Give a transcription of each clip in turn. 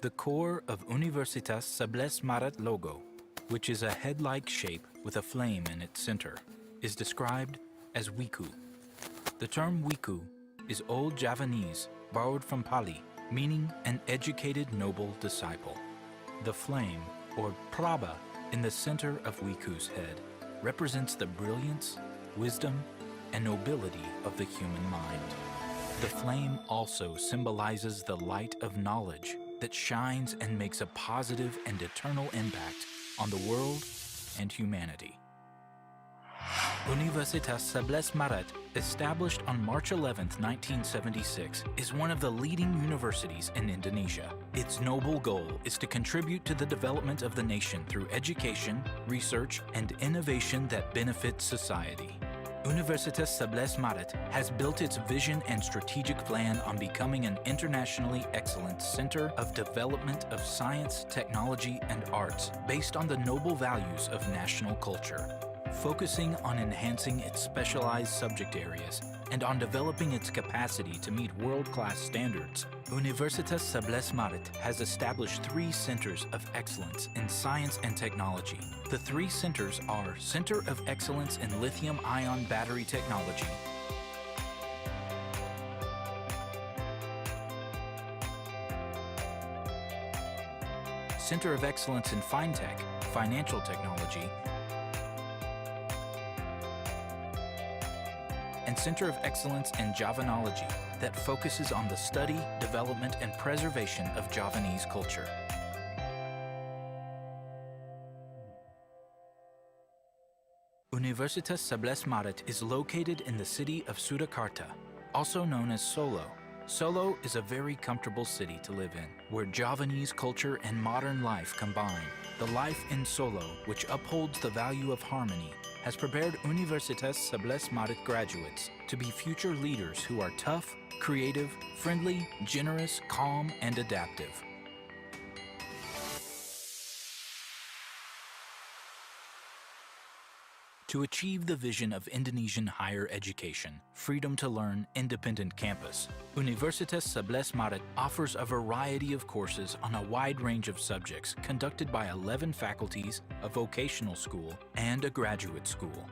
The core of Universitas 11 Maret logo, which is a head-like shape with a flame in its center, is described as wiku. The term wiku is Old Javanese, borrowed from Pali, meaning an educated noble disciple. The flame, or prabha, in the center of wiku's head represents the brilliance, wisdom, and nobility of the human mind. The flame also symbolizes the light of knowledge that shines and makes a positive and eternal impact on the world and humanity. Universitas 11 Maret, established on March 11, 1976, is one of the leading universities in Indonesia. Its noble goal is to contribute to the development of the nation through education, research, and innovation that benefits society. Universitas 11 Maret has built its vision and strategic plan on becoming an internationally excellent center of development of science, technology, and arts based on the noble values of national culture, focusing on enhancing its specialized subject areas and on developing its capacity to meet world-class standards. Universitas 11 Maret has established 3 centers of excellence in science and technology. The 3 centers are Center of Excellence in Lithium-Ion Battery Technology, Center of Excellence in Fintech, Financial Technology, and Center of Excellence in Javanology that focuses on the study, development, and preservation of Javanese culture. Universitas 11 Maret is located in the city of Surakarta, also known as Solo. Solo is a very comfortable city to live in, where Javanese culture and modern life combine. The life in Solo, which upholds the value of harmony, has prepared Universitas 11 Maret graduates to be future leaders who are tough, creative, friendly, generous, calm, and adaptive. To achieve the vision of Indonesian higher education, freedom to learn, independent campus, Universitas 11 Maret offers a variety of courses on a wide range of subjects conducted by 11 faculties, a vocational school, and a graduate school.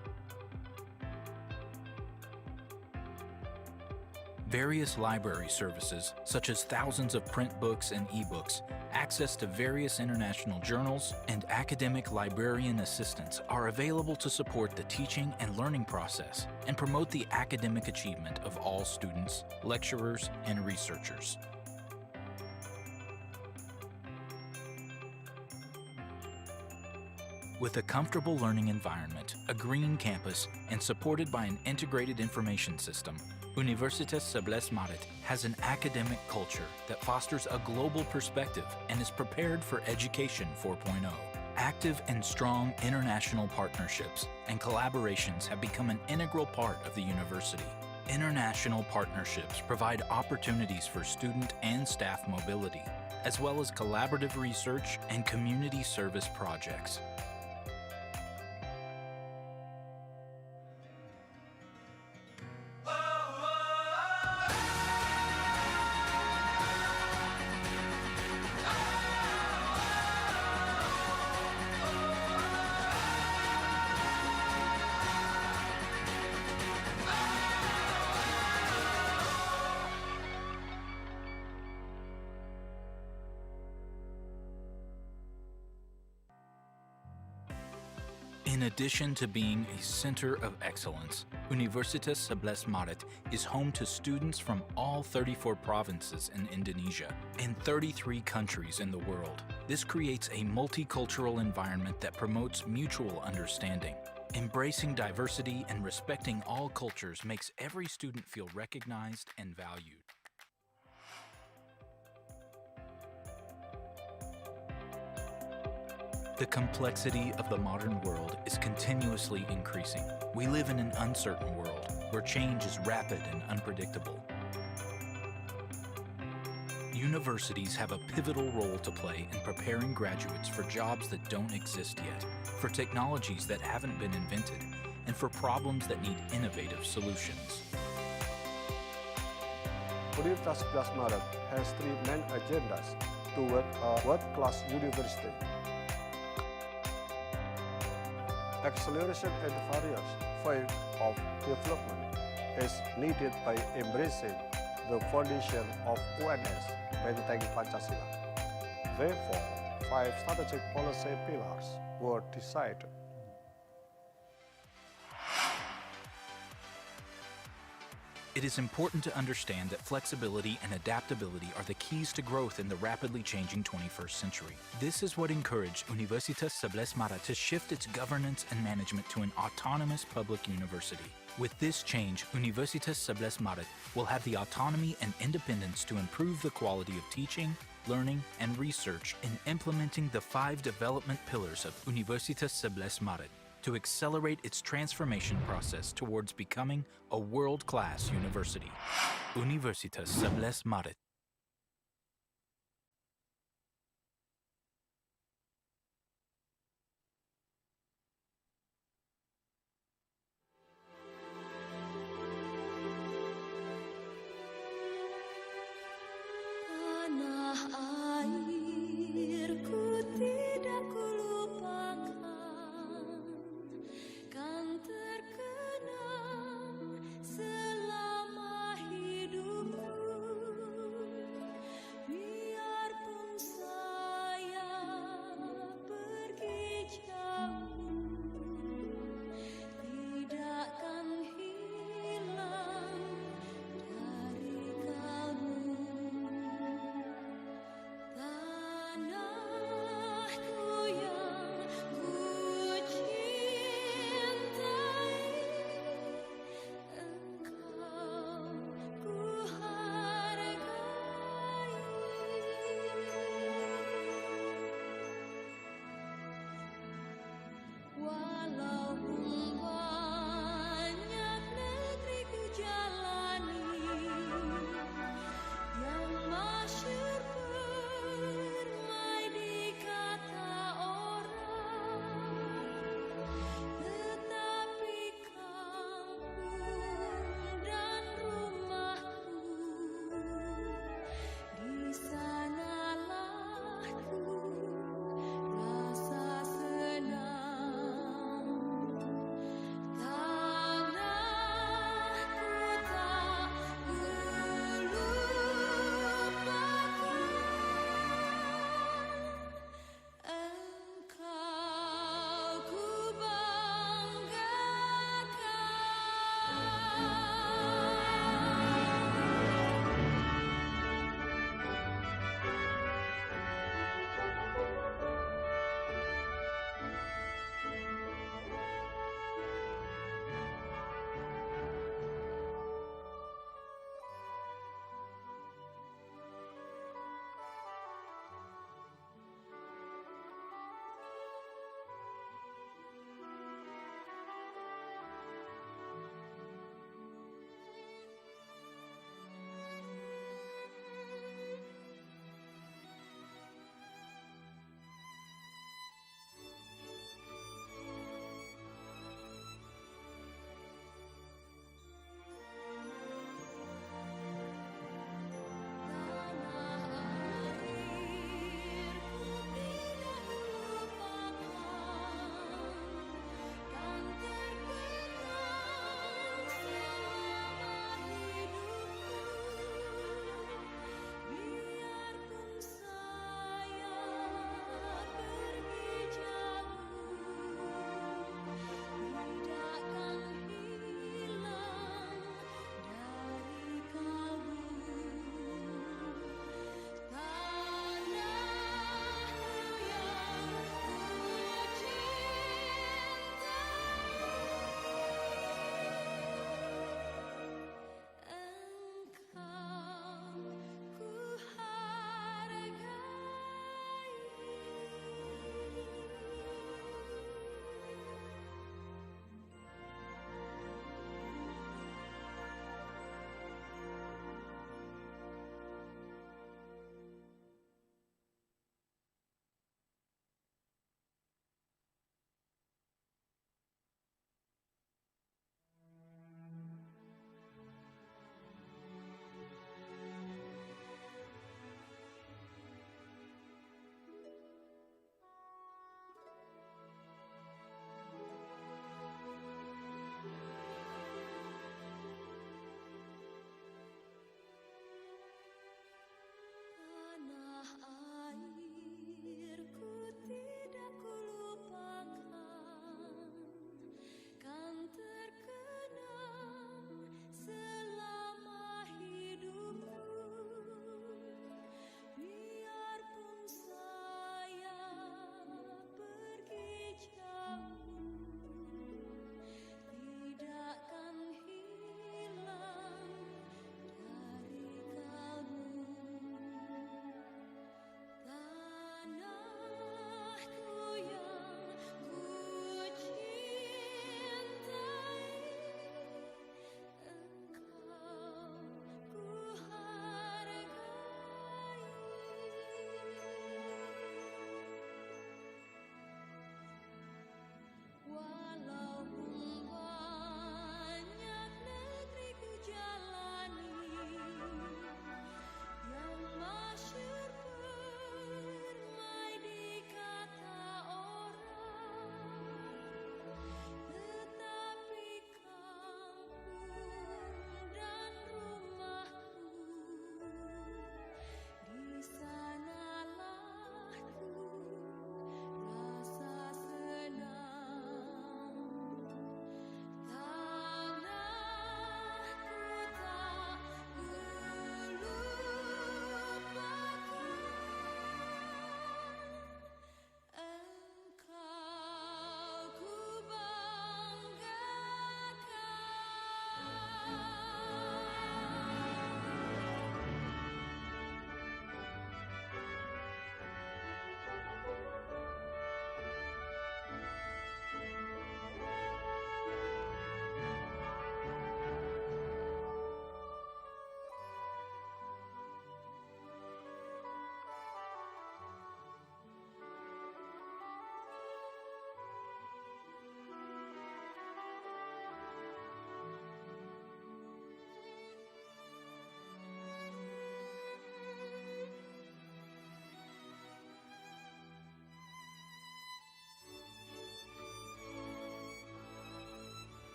Various library services, such as thousands of print books and e-books, access to various international journals, and academic librarian assistants are available to support the teaching and learning process and promote the academic achievement of all students, lecturers, and researchers. With a comfortable learning environment, a green campus, and supported by an integrated information system, Universitas 11 Maret has an academic culture that fosters a global perspective and is prepared for Education 4.0. Active and strong international partnerships and collaborations have become an integral part of the university. International partnerships provide opportunities for student and staff mobility, as well as collaborative research and community service projects. In addition to being a center of excellence, Universitas 11 Maret is home to students from all 34 provinces in Indonesia and 33 countries in the world. This creates a multicultural environment that promotes mutual understanding. Embracing diversity and respecting all cultures makes every student feel recognized and valued. The complexity of the modern world is continuously increasing. We live in an uncertain world where change is rapid and unpredictable. Universities have a pivotal role to play in preparing graduates for jobs that don't exist yet, for technologies that haven't been invented, and for problems that need innovative solutions. Universitas 11 Maret has 3 main agendas toward a world-class university. Acceleration in various fields of development is needed by embracing the foundation of UNS, Benteng Pancasila. Therefore, 5 strategic policy pillars were decided. It is important to understand that flexibility and adaptability are the keys to growth in the rapidly changing 21st century. This is what encouraged Universitas 11 Maret to shift its governance and management to an autonomous public university. With this change, Universitas 11 Maret will have the autonomy and independence to improve the quality of teaching, learning, and research in implementing the 5 development pillars of Universitas 11 Maret to accelerate its transformation process towards becoming a world-class university. Universitas 11 Maret.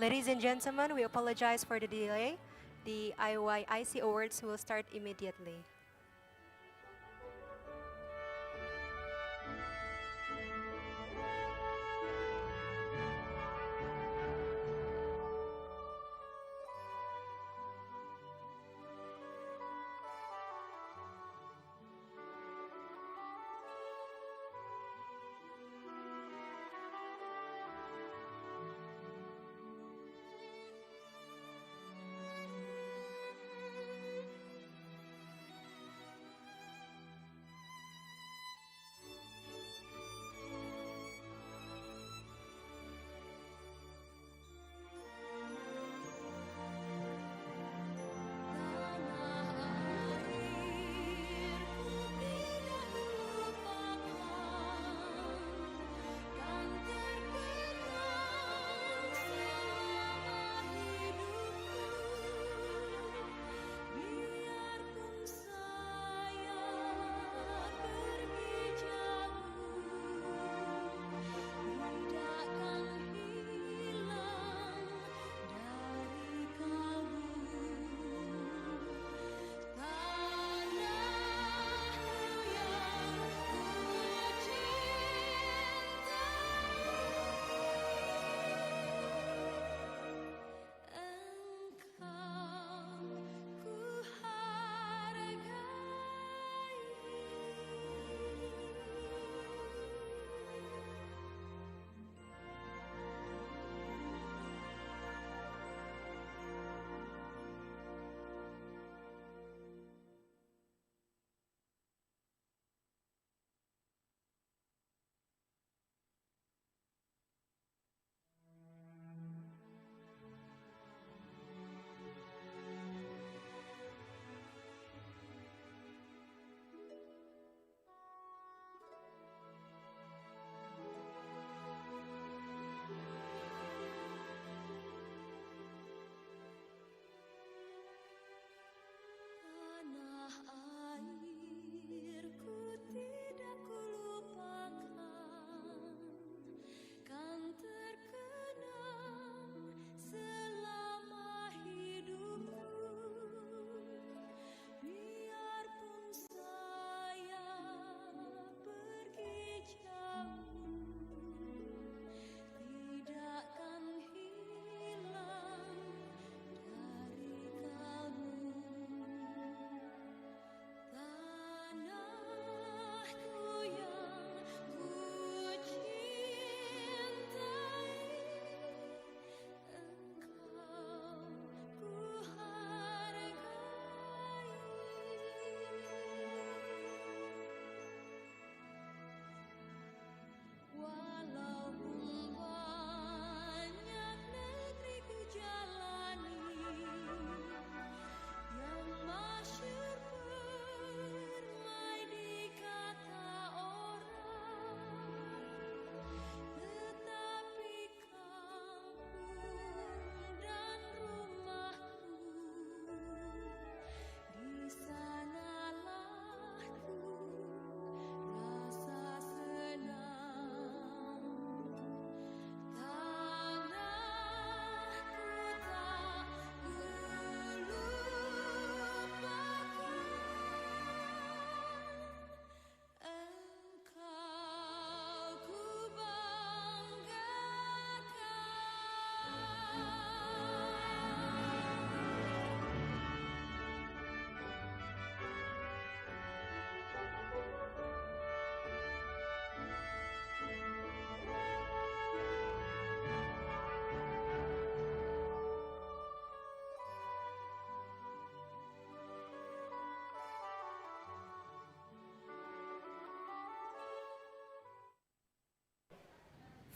Ladies and gentlemen, we apologize for the delay. The IYIC awards will start immediately.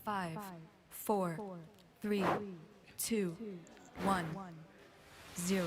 Five, four, three, two, 1, 0.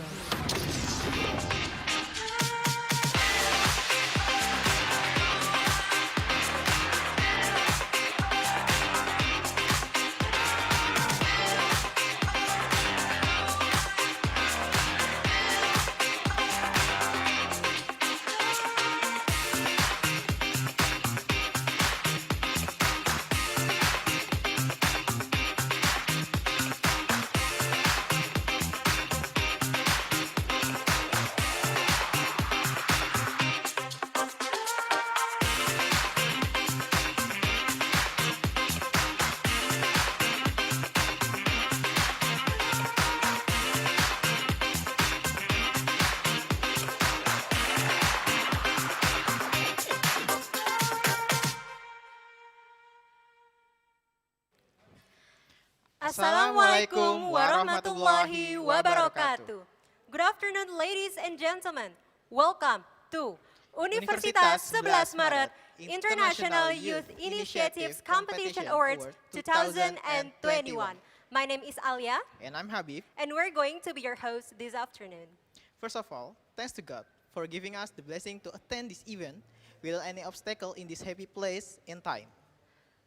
Assalamualaikum warahmatullahi wabarakatuh. Good afternoon, ladies and gentlemen. Welcome to Universitas 11 Maret International Youth Initiatives Competition Awards 2021. My name is Alia, And I'm Habib. and we're going to be your host this afternoon. First of all, thanks to God for giving us the blessing to attend this event without any obstacle in this happy place and time.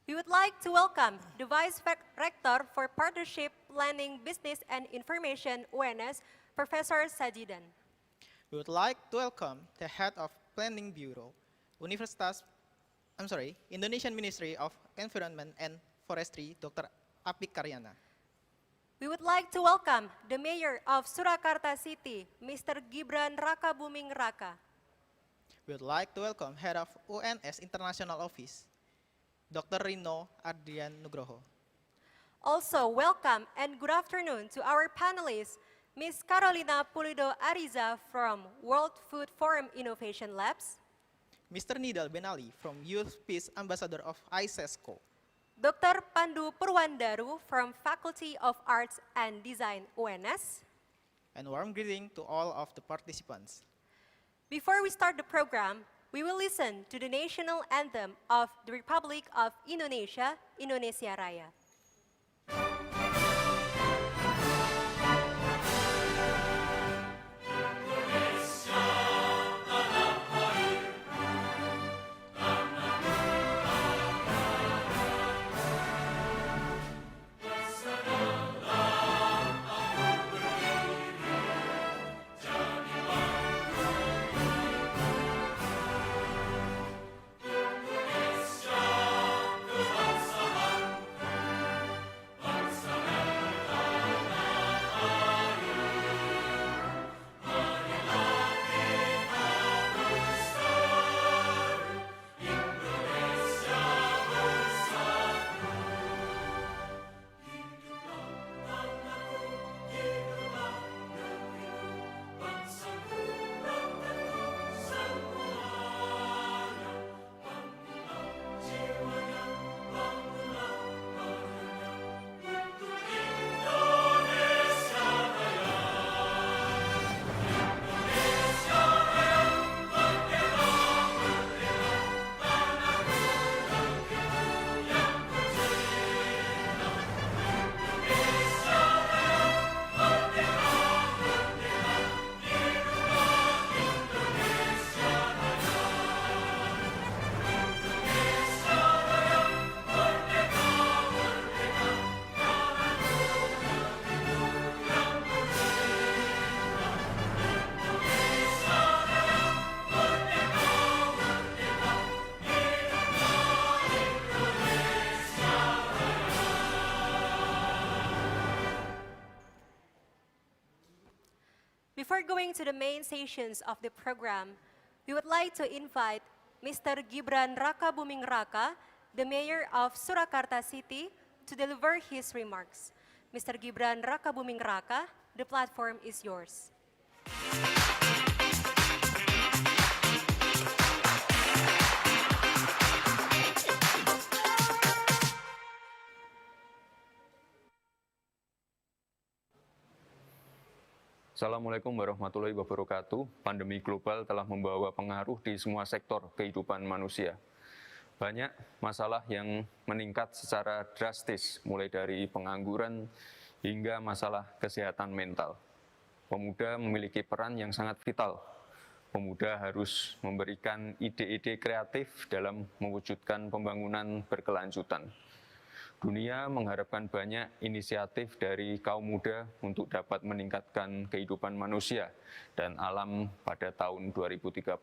We would like to welcome the Vice Rector for Partnership, Planning, Business, and Information UNS, Professor Sajidan. We would like to welcome the Head of Planning Bureau, Indonesian Ministry of Environment and Forestry, Dr. Apik Karyana. We would like to welcome the Mayor of Surakarta City, Mr. Gibran Raka Buming Raka. We would like to welcome Head of UNS International Office, Dr. Rino Ardian Nugroho. Also, welcome and good afternoon to our panelists, Ms. Carolina Pulido Ariza from World Food Forum Innovation Labs, Mr. Nidal Benali from Youth Peace Ambassador of ISESCO. Dr. Pandu Purwandaru from Faculty of Arts and Design UNS. And warm greeting to all of the participants. Before we start the program, we will listen to the national anthem of the Republic of Indonesia, Indonesia Raya. Before going to the main sessions of the program, we would like to invite Mr. Gibran Raka Buming Raka, the Mayor of Surakarta City, to deliver his remarks. Mr. Gibran Raka Buming Raka, the platform is yours. Assalamualaikum warahmatullahi wabarakatuh. Pandemi global telah membawa pengaruh di semua sektor kehidupan manusia. Banyak masalah yang meningkat secara drastis, mulai dari pengangguran hingga masalah kesehatan mental. Pemuda memiliki peran yang sangat vital. Pemuda harus memberikan ide-ide kreatif dalam mewujudkan pembangunan berkelanjutan. Dunia mengharapkan banyak inisiatif dari kaum muda untuk dapat meningkatkan kehidupan manusia dan alam pada tahun 2030.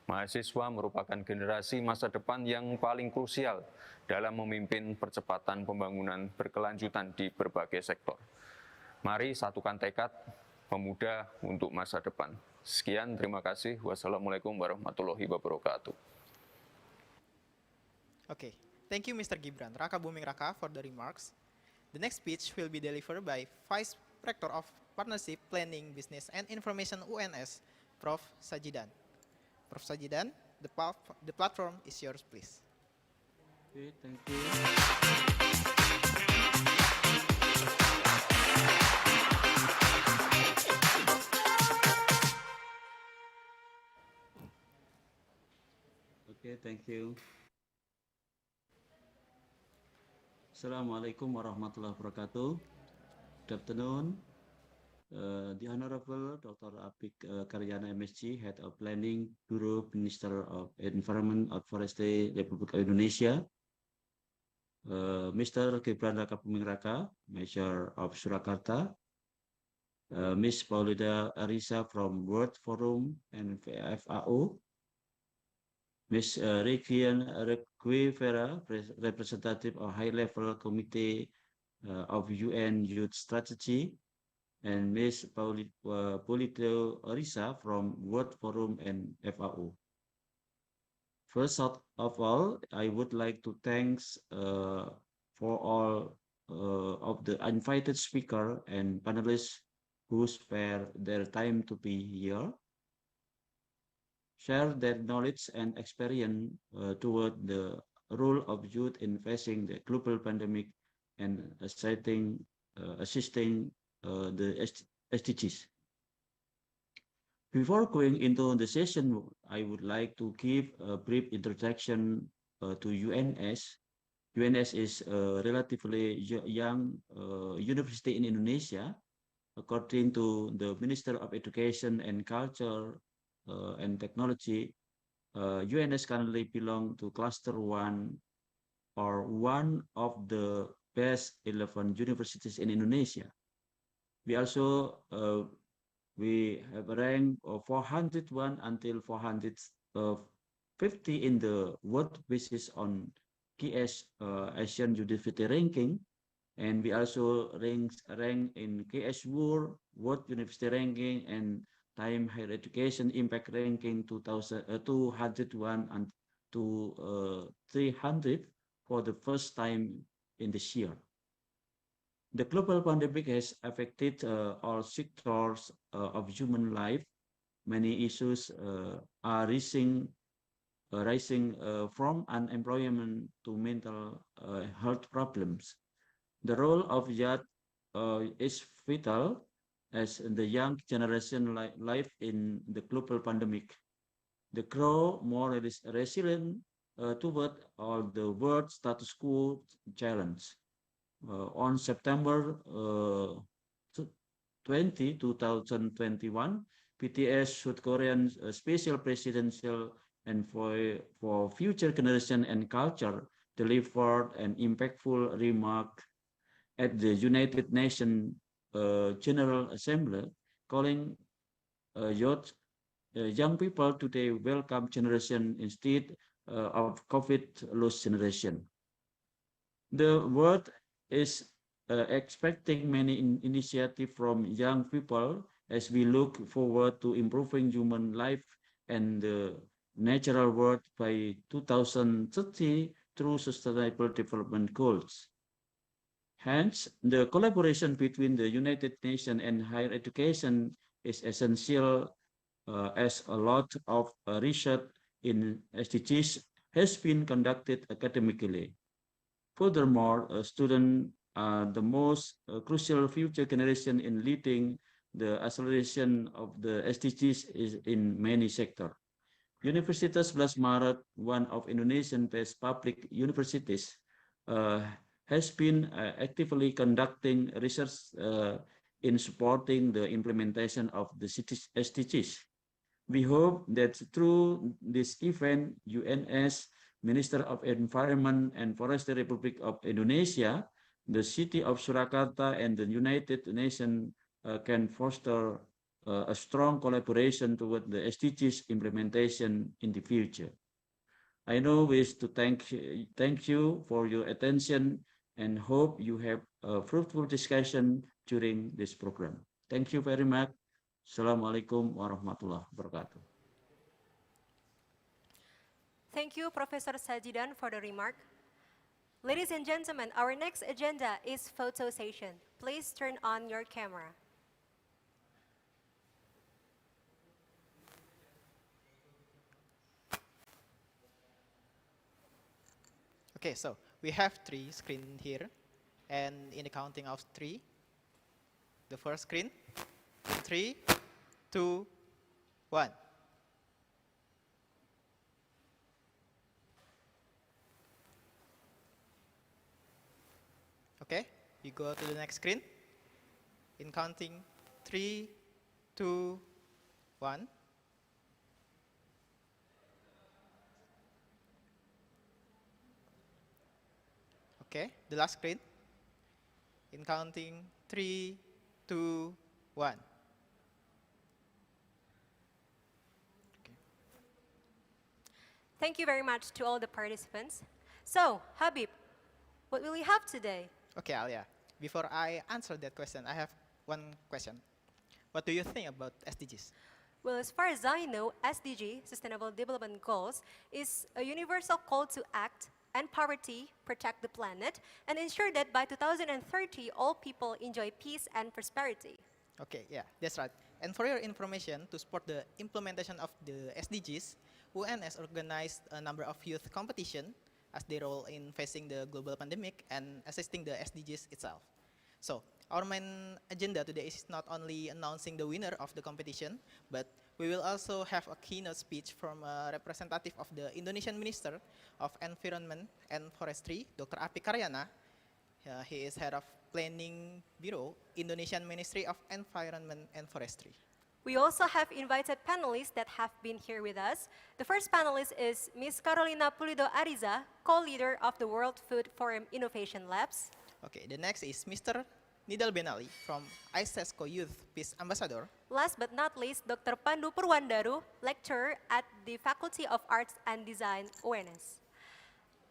Mahasiswa merupakan generasi masa depan yang paling krusial dalam memimpin percepatan pembangunan berkelanjutan di berbagai sektor. Mari satukan tekad pemuda untuk masa depan. Sekian, terima kasih. Wassalamualaikum warahmatullahi wabarakatuh. Okay. Thank you, Mr. Gibran Raka Buming Raka, for the remarks. The next speech will be delivered by Vice Rector of Partnership, Planning, Business, and Information UNS, Prof. Sajidan. Prof. Sajidan, the platform is yours, please. Okay, thank you. Okay, thank you. Assalamualaikum warahmatullahi wabarakatuh. Good afternoon. The Honorable Dr. Apik Karyana MSc, Head of Planning, Bureau, Minister of Environment and Forestry, Republik of Indonesia. Mr. Gibran Rakabuming Raka, Mayor of Surakarta. Ms. Paulida Arisa from World Forum and FAO. Ms. Regian Requivera, representative of High-Level Committee of UN Youth Strategy, and Ms. Polito Arisa from World Forum and FAO. First of all, I would like to thank for all of the invited speaker and panelists who spare their time to be here, share their knowledge and experience toward the role of youth in facing the global pandemic and assisting the SDGs. Before going into the session, I would like to give a brief introduction to UNS. UNS is a relatively young university in Indonesia. According to the Minister of Education and Culture and Technology, UNS currently belong to Cluster 1 or one of the best 11 universities in Indonesia. We also we have ranked 401 until 450 in the world basis on KS Asian University ranking, and we also rank in KS World University ranking and Time Higher Education Impact Ranking 201 and to 300 for the first time in this year. The global pandemic has affected all sectors of human life. Many issues are rising from unemployment to mental health problems. The role of youth is vital as the young generation live in the global pandemic. They grow more resilient toward all the world status quo challenge. On September 20, 2021, BTS South Korean Special Presidential and for Future Generation and Culture delivered an impactful remark at the United Nations General Assembly, calling young people today welcome generation instead of COVID lost generation. The world is expecting many initiatives from young people as we look forward to improving human life and the natural world by 2030 through Sustainable Development Goals. Hence, the collaboration between the United Nations and higher education is essential as a lot of research in SDGs has been conducted academically. Furthermore, students are the most crucial future generation in leading the acceleration of the SDGs is in many sectors. Universitas 11 Maret, one of Indonesian best public universities, has been actively conducting research in supporting the implementation of the SDGs. We hope that through this event, UNS, Minister of Environment and Forestry Republic of Indonesia, the city of Surakarta and the United Nations can foster a strong collaboration toward the SDGs implementation in the future. I now wish to thank you for your attention and hope you have a fruitful discussion during this program. Thank you very much. Assalamualaikum warahmatullahi wabarakatuh. Thank you, Professor Sajidan, for the remark. Ladies and gentlemen, our next agenda is photo session. Please turn on your camera. Okay, so we have 3 screens here, and in the counting of 3, the first screen, 3, 2, 1. Okay, you go to the next screen. In counting 3, 2, 1. Okay, the last screen. In counting 3, 2, 1. Thank you very much to all the participants. So, Habib, what will we have today? Okay, Alia. Before I answer that question, I have one question. What do you think about SDGs? Well, as far as I know, SDG, Sustainable Development Goals, is a universal call to act, end poverty, protect the planet, and ensure that by 2030, all people enjoy peace and prosperity. Okay, yeah, that's right. And for your information, to support the implementation of the SDGs, UNS organized a number of youth competition as their role in facing the global pandemic and assisting the SDGs itself. So, our main agenda today is not only announcing the winner of the competition, but we will also have a keynote speech from a representative of the Indonesian Minister of Environment and Forestry, Dr. Api Karyana. He is head of Planning Bureau, Indonesian Ministry of Environment and Forestry. We also have invited panelists that have been here with us. The first panelist is Ms. Carolina Pulido Ariza, co-leader of the World Food Forum Innovation Labs. Okay, the next is Mr. Nidal Benali from ISESCO Youth Peace Ambassador. Last but not least, Dr. Pandu Purwandaru, lecturer at the Faculty of Arts and Design, UNS.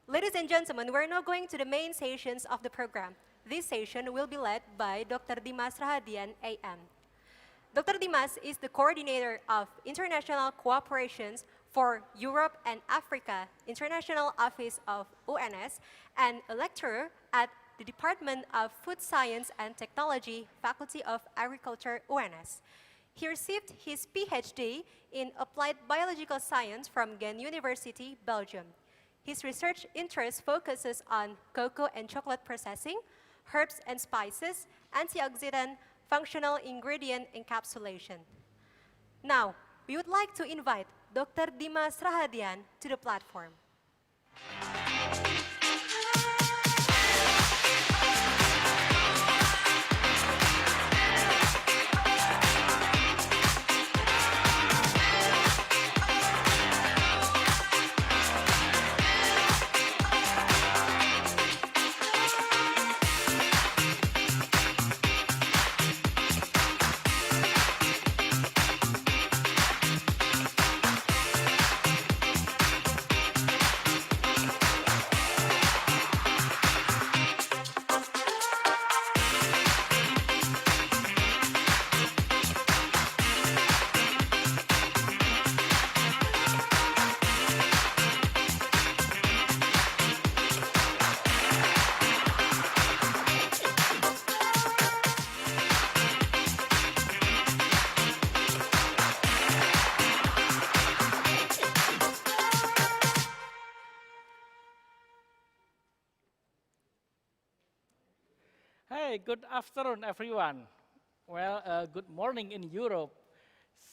Ladies and gentlemen, we're now going to the main sessions of the program. This session will be led by Dr. Dimas Rahadian, AM. Dr. Dimas is the coordinator of international cooperations for Europe and Africa, International Office of UNS, and a lecturer at the Department of Food Science and Technology, Faculty of Agriculture, UNS. He received his PhD in Applied Biological Science from Ghent University, Belgium. His research interest focuses on cocoa and chocolate processing, herbs and spices, antioxidant, functional ingredient encapsulation. Now, we would like to invite Dr. Dimas Rahadian to the platform. Hey, good afternoon, everyone. Well, good morning in Europe.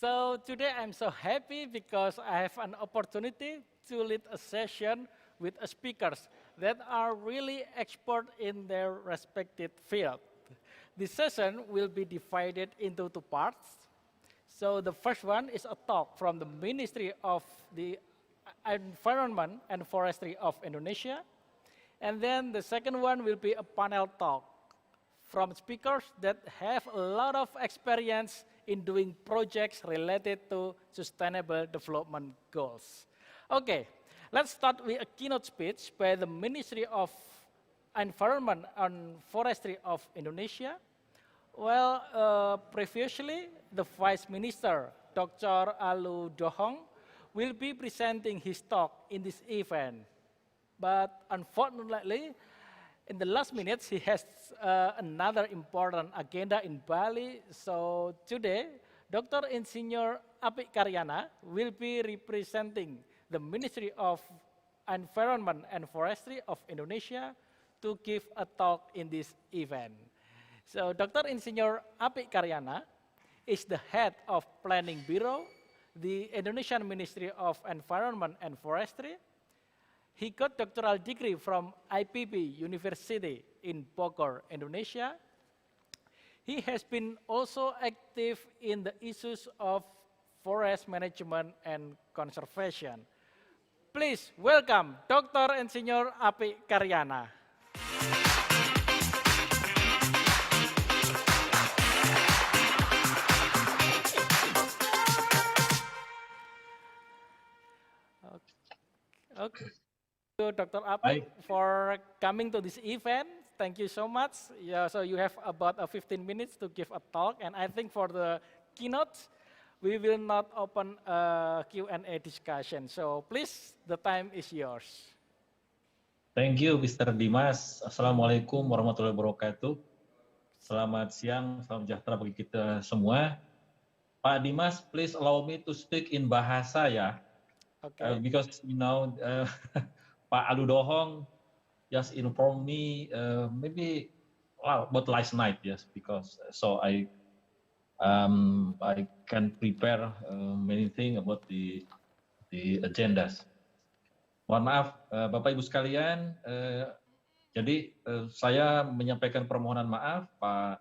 So today I'm so happy because I have an opportunity to lead a session with speakers that are really expert in their respective field. This session will be divided into two parts. So the first one is a talk from the Ministry of the Environment and Forestry of Indonesia. And then the second one will be a panel talk from speakers that have a lot of experience in doing projects related to sustainable development goals. Okay, let's start with a keynote speech by the Ministry of Environment and Forestry of Indonesia. Well, previously, the Vice Minister, Dr. Alu Dohong, will be presenting his talk in this event. But unfortunately, in the last minutes, he has another important agenda in Bali. So today, Dr. Insinyur Apik Karyana will be representing the Ministry of Environment and Forestry of Indonesia to give a talk in this event. So Dr. Insinyur Apik Karyana is the head of Planning Bureau, the Indonesian Ministry of Environment and Forestry. He got doctoral degree from IPB University in Bogor, Indonesia. He has been also active in the issues of forest management and conservation. Please welcome Dr. Insinyur Api Karyana. Okay, Dr. Api, for coming to this event. Thank you so much. Yeah, so you have about 15 minutes to give a talk, and I think for the keynote, we will not open a Q&A discussion. So please, the time is yours. Thank you, Mr. Dimas. Assalamualaikum warahmatullahi wabarakatuh. Selamat siang, salam sejahtera bagi kita semua. Pak Dimas, please allow me to speak in bahasa ya. Okay. Because Pak Aludohong just informed me maybe about last night, yes, because so I can prepare many things about the agendas. Mohon maaf, Bapak Ibu sekalian. Jadi saya menyampaikan permohonan maaf, Pak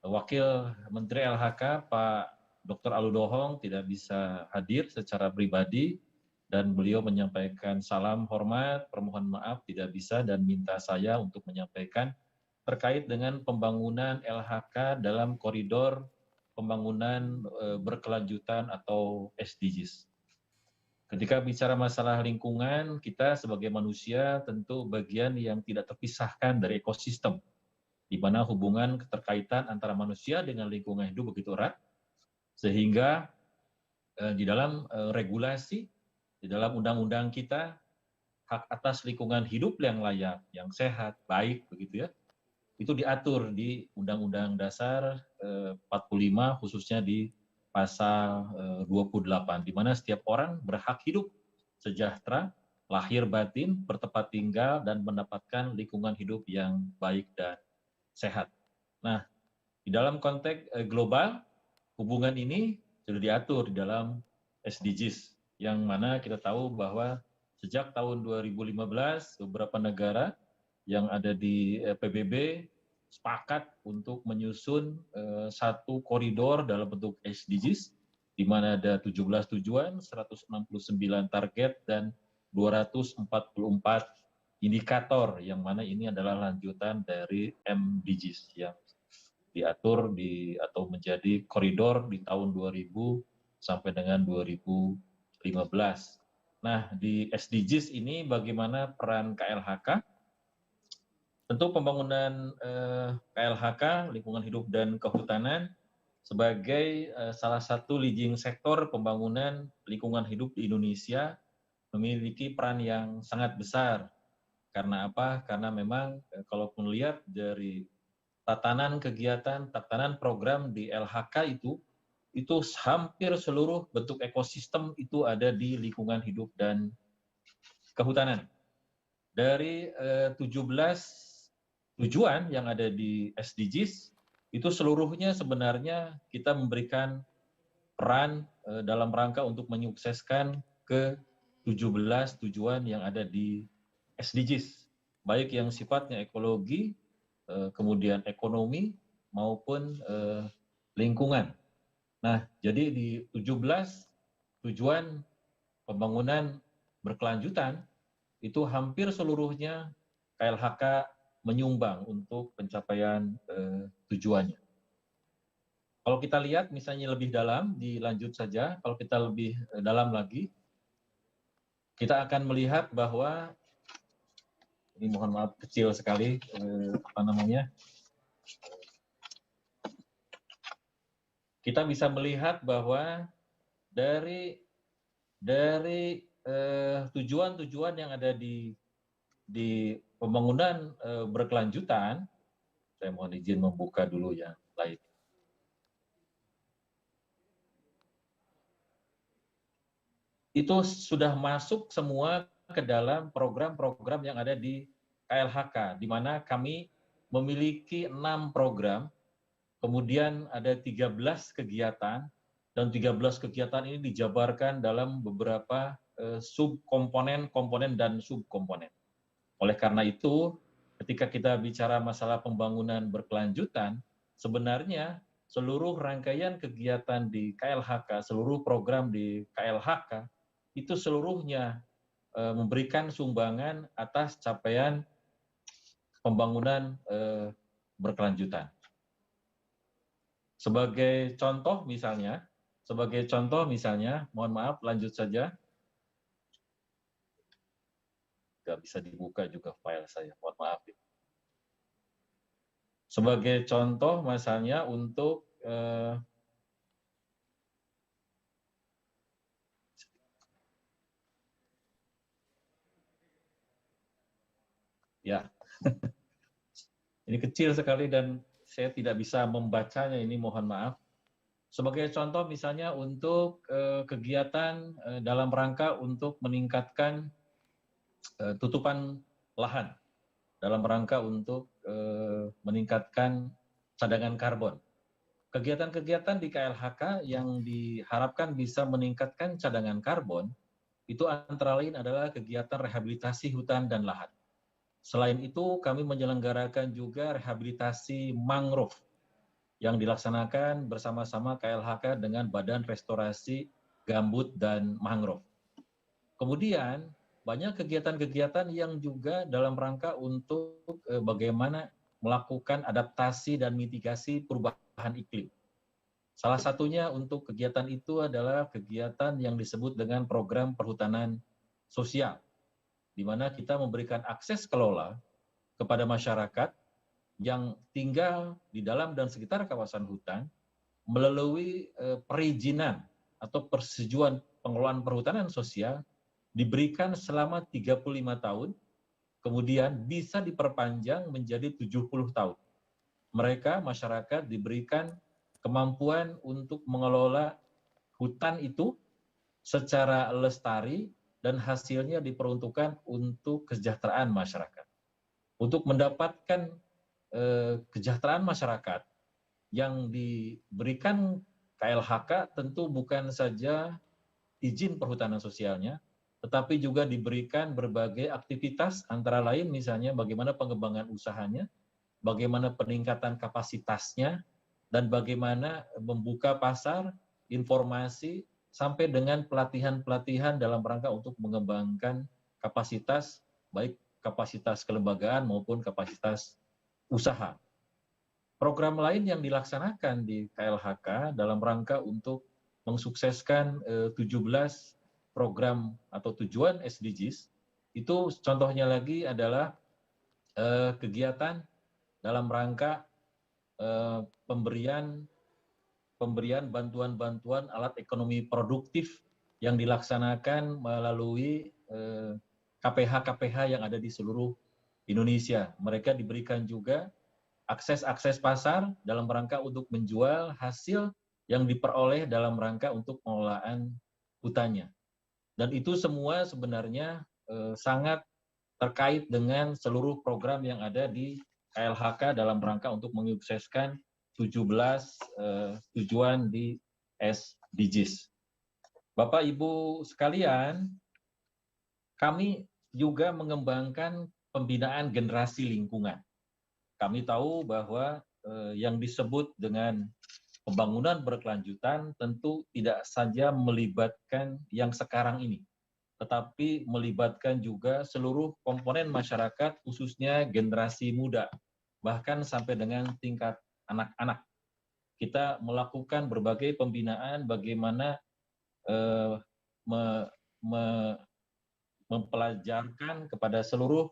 Wakil Menteri LHK, Pak Dr. Aludohong tidak bisa hadir secara pribadi dan beliau menyampaikan salam hormat, permohonan maaf tidak bisa dan minta saya untuk menyampaikan terkait dengan pembangunan LHK dalam koridor pembangunan berkelanjutan atau SDGs. Ketika bicara masalah lingkungan, kita sebagai manusia tentu bagian yang tidak terpisahkan dari ekosistem, di mana hubungan keterkaitan antara manusia dengan lingkungan hidup begitu erat, sehingga di dalam regulasi, di dalam undang-undang kita, hak atas lingkungan hidup yang layak, yang sehat, baik, begitu ya, itu diatur di Undang-Undang Dasar 45, khususnya di pasal 28, di mana setiap orang berhak hidup sejahtera, lahir batin, bertempat tinggal, dan mendapatkan lingkungan hidup yang baik dan sehat. Nah, di dalam konteks global, hubungan ini sudah diatur di dalam SDGs, yang mana kita tahu bahwa sejak tahun 2015, beberapa negara yang ada di PBB sepakat untuk menyusun satu koridor dalam bentuk SDGs, di mana ada 17 tujuan, 169 target, dan 244 indikator, yang mana ini adalah lanjutan dari MDGs yang diatur atau menjadi koridor di tahun 2000 sampai dengan 2015. Nah, di SDGs ini bagaimana peran KLHK? Tentu pembangunan KLHK, lingkungan hidup dan kehutanan, sebagai salah satu leading sektor pembangunan lingkungan hidup di Indonesia memiliki peran yang sangat besar. Karena apa? Karena memang kalau melihat dari tatanan kegiatan, tatanan program di LHK itu hampir seluruh bentuk ekosistem itu ada di lingkungan hidup dan kehutanan. Dari 17 tujuan yang ada di SDGs, itu seluruhnya sebenarnya kita memberikan peran dalam rangka untuk menyukseskan ke 17 tujuan yang ada di SDGs, baik yang sifatnya ekologi, kemudian ekonomi, maupun lingkungan. Nah, jadi di 17 tujuan pembangunan berkelanjutan, itu hampir seluruhnya KLHK menyumbang untuk pencapaian tujuannya. Kalau kita lihat misalnya lebih dalam, dilanjut saja, kalau kita lebih dalam lagi, kita akan melihat bahwa, ini mohon maaf kecil sekali, kita bisa melihat bahwa dari tujuan-tujuan yang ada di pembangunan berkelanjutan, saya mohon izin membuka dulu yang lain. Itu sudah masuk semua ke dalam program-program yang ada di KLHK, di mana kami memiliki 6 program, kemudian ada 13 kegiatan, dan 13 kegiatan ini dijabarkan dalam beberapa subkomponen, komponen, dan subkomponen. Oleh karena itu, ketika kita bicara masalah pembangunan berkelanjutan, sebenarnya seluruh rangkaian kegiatan di KLHK, seluruh program di KLHK, itu seluruhnya memberikan sumbangan atas capaian pembangunan berkelanjutan. Sebagai contoh misalnya, mohon maaf, lanjut saja. Nggak bisa dibuka juga file saya, mohon maaf. Sebagai contoh misalnya untuk ya, ini kecil sekali dan saya tidak bisa membacanya, ini mohon maaf. Sebagai contoh misalnya untuk kegiatan dalam rangka untuk meningkatkan tutupan lahan, dalam rangka untuk meningkatkan cadangan karbon. Kegiatan-kegiatan di KLHK yang diharapkan bisa meningkatkan cadangan karbon, itu antara lain adalah kegiatan rehabilitasi hutan dan lahan. Selain itu, kami menyelenggarakan juga rehabilitasi mangrove yang dilaksanakan bersama-sama KLHK dengan Badan Restorasi Gambut dan Mangrove. Kemudian, banyak kegiatan-kegiatan yang juga dalam rangka untuk bagaimana melakukan adaptasi dan mitigasi perubahan iklim. Salah satunya untuk kegiatan itu adalah kegiatan yang disebut dengan program perhutanan sosial, di mana kita memberikan akses kelola kepada masyarakat yang tinggal di dalam dan sekitar kawasan hutan melalui perizinan atau persetujuan pengelolaan perhutanan sosial diberikan selama 35 tahun, kemudian bisa diperpanjang menjadi 70 tahun. Mereka, masyarakat, diberikan kemampuan untuk mengelola hutan itu secara lestari dan hasilnya diperuntukkan untuk kesejahteraan masyarakat. Untuk mendapatkan kesejahteraan masyarakat yang diberikan KLHK tentu bukan saja izin perhutanan sosialnya, tetapi juga diberikan berbagai aktivitas, antara lain misalnya bagaimana pengembangan usahanya, bagaimana peningkatan kapasitasnya, dan bagaimana membuka pasar, informasi, sampai dengan pelatihan-pelatihan dalam rangka untuk mengembangkan kapasitas, baik kapasitas kelembagaan maupun kapasitas usaha. Program lain yang dilaksanakan di KLHK dalam rangka untuk mensukseskan 17 program atau tujuan SDGs, itu contohnya lagi adalah kegiatan dalam rangka pemberian bantuan-bantuan alat ekonomi produktif yang dilaksanakan melalui KPH-KPH yang ada di seluruh Indonesia. Mereka diberikan juga akses pasar dalam rangka untuk menjual hasil yang diperoleh dalam rangka untuk pengelolaan hutannya. Dan itu semua sebenarnya sangat terkait dengan seluruh program yang ada di KLHK dalam rangka untuk menyukseskan 17 tujuan di SDGs. Bapak Ibu sekalian, kami juga mengembangkan pembinaan generasi lingkungan. Kami tahu bahwa yang disebut dengan pembangunan berkelanjutan tentu tidak saja melibatkan yang sekarang ini, tetapi melibatkan juga seluruh komponen masyarakat, khususnya generasi muda, bahkan sampai dengan tingkat anak-anak. Kita melakukan berbagai pembinaan bagaimana mempelajarkan kepada seluruh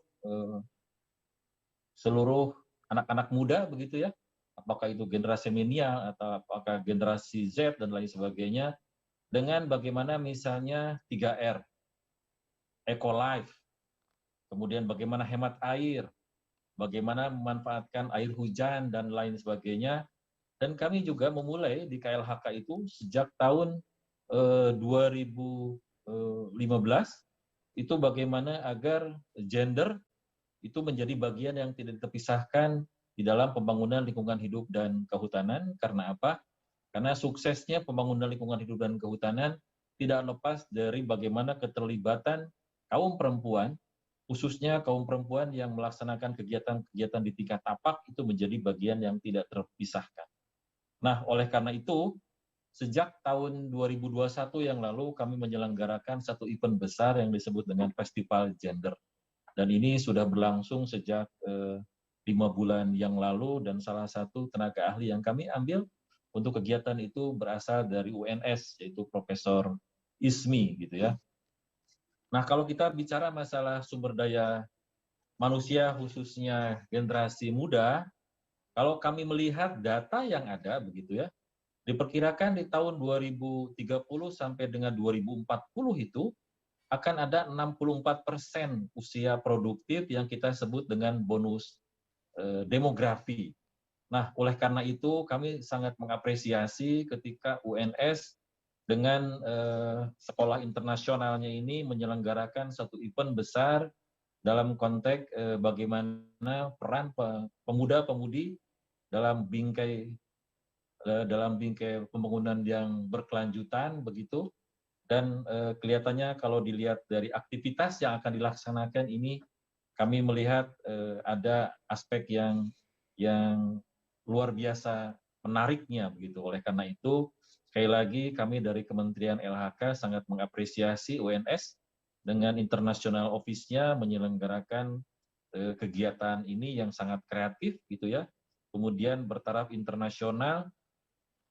anak-anak muda begitu ya, apakah itu generasi milenial atau apakah generasi Z dan lain sebagainya, dengan bagaimana misalnya 3R, Eco Life, kemudian bagaimana hemat air, bagaimana memanfaatkan air hujan dan lain sebagainya. Dan kami juga memulai di KLHK itu sejak tahun 2015 itu bagaimana agar gender itu menjadi bagian yang tidak terpisahkan di dalam pembangunan lingkungan hidup dan kehutanan. Karena apa? Karena suksesnya pembangunan lingkungan hidup dan kehutanan tidak lepas dari bagaimana keterlibatan kaum perempuan, khususnya kaum perempuan yang melaksanakan kegiatan-kegiatan di tingkat tapak itu menjadi bagian yang tidak terpisahkan. Nah, oleh karena itu, sejak tahun 2021 yang lalu kami menyelenggarakan satu event besar yang disebut dengan Festival Gender. Dan ini sudah berlangsung sejak 5 bulan yang lalu, dan salah satu tenaga ahli yang kami ambil untuk kegiatan itu berasal dari UNS, yaitu Profesor Ismi gitu ya. Nah, kalau kita bicara masalah sumber daya manusia khususnya generasi muda, kalau kami melihat data yang ada begitu ya, diperkirakan di tahun 2030 sampai dengan 2040 itu akan ada 64% usia produktif yang kita sebut dengan bonus demografi. Nah, oleh karena itu kami sangat mengapresiasi ketika UNS dengan sekolah internasionalnya ini menyelenggarakan satu event besar dalam konteks bagaimana peran pemuda-pemudi dalam bingkai pembangunan yang berkelanjutan begitu. Dan kelihatannya kalau dilihat dari aktivitas yang akan dilaksanakan ini, kami melihat ada aspek yang luar biasa menariknya begitu. Oleh karena itu, sekali lagi kami dari Kementerian LHK sangat mengapresiasi UNS dengan international office-nya menyelenggarakan kegiatan ini yang sangat kreatif gitu ya. Kemudian bertaraf internasional,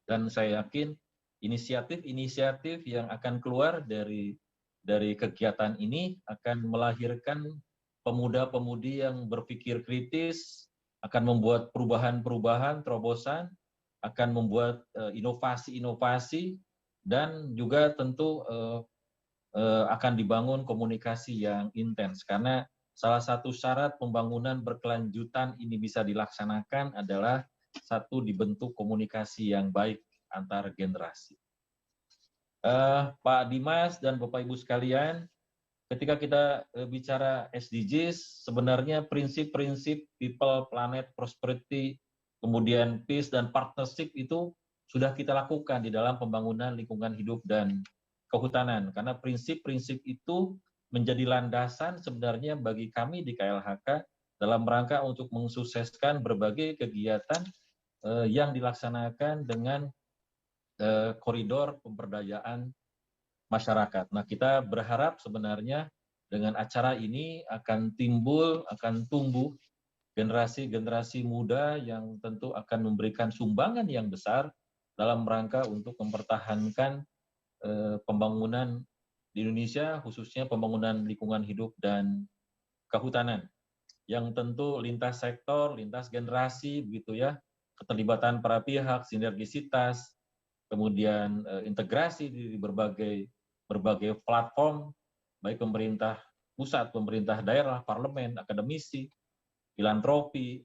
dan saya yakin inisiatif-inisiatif yang akan keluar dari kegiatan ini akan melahirkan pemuda-pemudi yang berpikir kritis, akan membuat perubahan-perubahan, terobosan, akan membuat inovasi-inovasi, dan juga tentu akan dibangun komunikasi yang intens. Karena salah satu syarat pembangunan berkelanjutan ini bisa dilaksanakan adalah satu, dibentuk komunikasi yang baik antar generasi. Pak Dimas dan Bapak Ibu sekalian, ketika kita bicara SDGs, sebenarnya prinsip-prinsip people, planet, prosperity, kemudian peace dan partnership itu sudah kita lakukan di dalam pembangunan lingkungan hidup dan kehutanan. Karena prinsip-prinsip itu menjadi landasan sebenarnya bagi kami di KLHK dalam rangka untuk mensukseskan berbagai kegiatan yang dilaksanakan dengan koridor pemberdayaan masyarakat. Nah, kita berharap sebenarnya dengan acara ini akan tumbuh generasi-generasi muda yang tentu akan memberikan sumbangan yang besar dalam rangka untuk mempertahankan pembangunan di Indonesia, khususnya pembangunan lingkungan hidup dan kehutanan, yang tentu lintas sektor, lintas generasi, begitu ya, keterlibatan para pihak, sinergisitas, kemudian integrasi di berbagai platform, baik pemerintah pusat, pemerintah daerah, parlemen, akademisi, filantropi,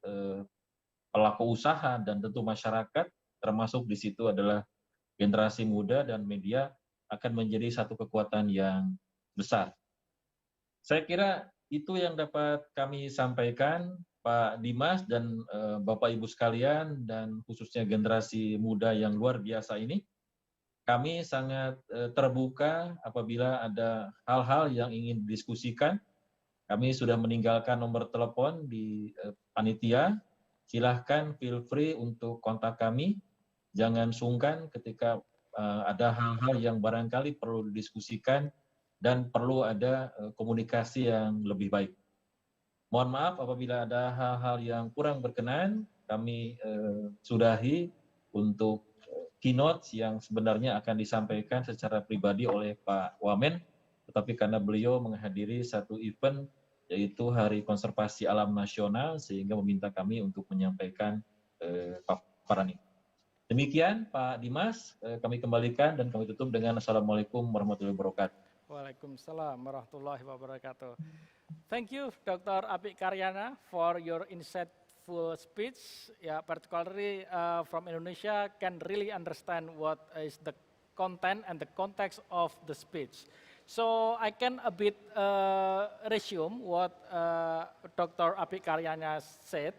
pelaku usaha, dan tentu masyarakat, termasuk di situ adalah generasi muda, dan media akan menjadi satu kekuatan yang besar. Saya kira itu yang dapat kami sampaikan, Pak Dimas dan Bapak Ibu sekalian, dan khususnya generasi muda yang luar biasa ini. Kami sangat terbuka apabila ada hal-hal yang ingin didiskusikan. Kami sudah meninggalkan nomor telepon di panitia. Silahkan feel free untuk kontak kami. Jangan sungkan ketika ada hal-hal yang barangkali perlu didiskusikan dan perlu ada komunikasi yang lebih baik. Mohon maaf apabila ada hal-hal yang kurang berkenan, kami sudahi untuk keynote yang sebenarnya akan disampaikan secara pribadi oleh Pak Wamen, tetapi karena beliau menghadiri satu event yaitu Hari Konservasi Alam Nasional, sehingga meminta kami untuk menyampaikan paparan ini. Demikian Pak Dimas, kami kembalikan dan kami tutup dengan Assalamualaikum warahmatullahi wabarakatuh. Waalaikumsalam warahmatullahi wabarakatuh. Thank you, Dr. Apik Karyana, for your insightful speech. Yeah, particularly from Indonesia, can really understand what is the content and the context of the speech. So I can a bit resume what Dr. Apik Karyana said,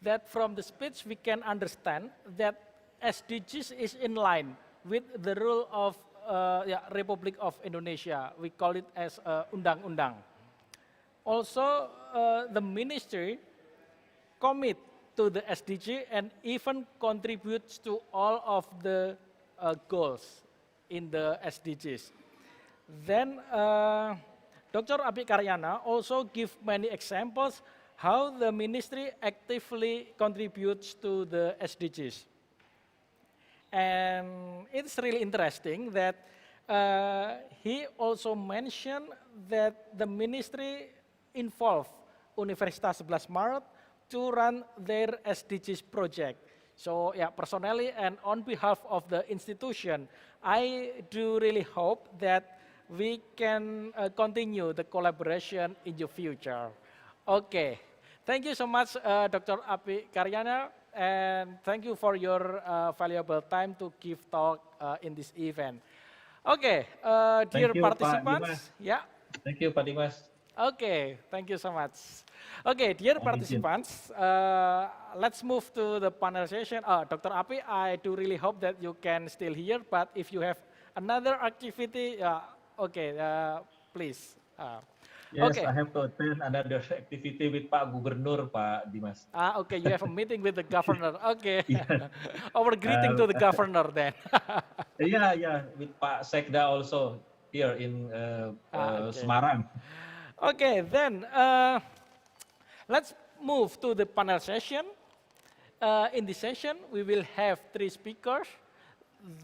that from the speech we can understand that SDGs is in line with the rule of Republic of Indonesia. We call it as undang-undang. Also, the ministry commit to the SDG and even contributes to all of the goals in the SDGs. Then Dr. Abi Karyana also give many examples how the ministry actively contributes to the SDGs. And it's really interesting that he also mentioned that the ministry involved Universitas 11 Maret to run their SDGs project. So yeah, personally and on behalf of the institution, I do really hope that we can continue the collaboration in the future. Okay, thank you so much, Dr. Api Karyana, and thank you for your valuable time to give talk in this event. Okay, dear Thank you, Pak participants, Dimas. yeah. Thank you, Pak Dimas. Okay, thank you so much. Okay, dear participants, let's move to the panel session. Dr. Api, I do really hope that you can still hear, but if you have another activity, okay, please. Yes, Okay. I have to attend another activity with Pak Gubernur, Pak Dimas. Okay, you have a meeting with the governor. Okay. Yes. Our greeting to the governor then. Yeah, with Pak Sekda also here in Okay. Semarang. Okay, then let's move to the panel session. In this session, we will have 3 speakers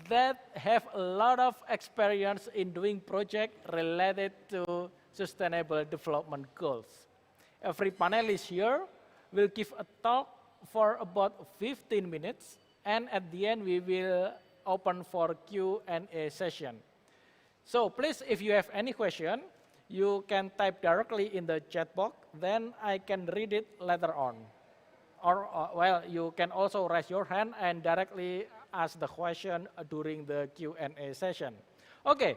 that have a lot of experience in doing projects related to sustainable development goals. Every panelist here will give a talk for about 15 minutes, and at the end we will open for Q&A session. So please, if you have any question, you can type directly in the chat box, then I can read it later on. Or, well, you can also raise your hand and directly ask the question during the Q&A session. Okay,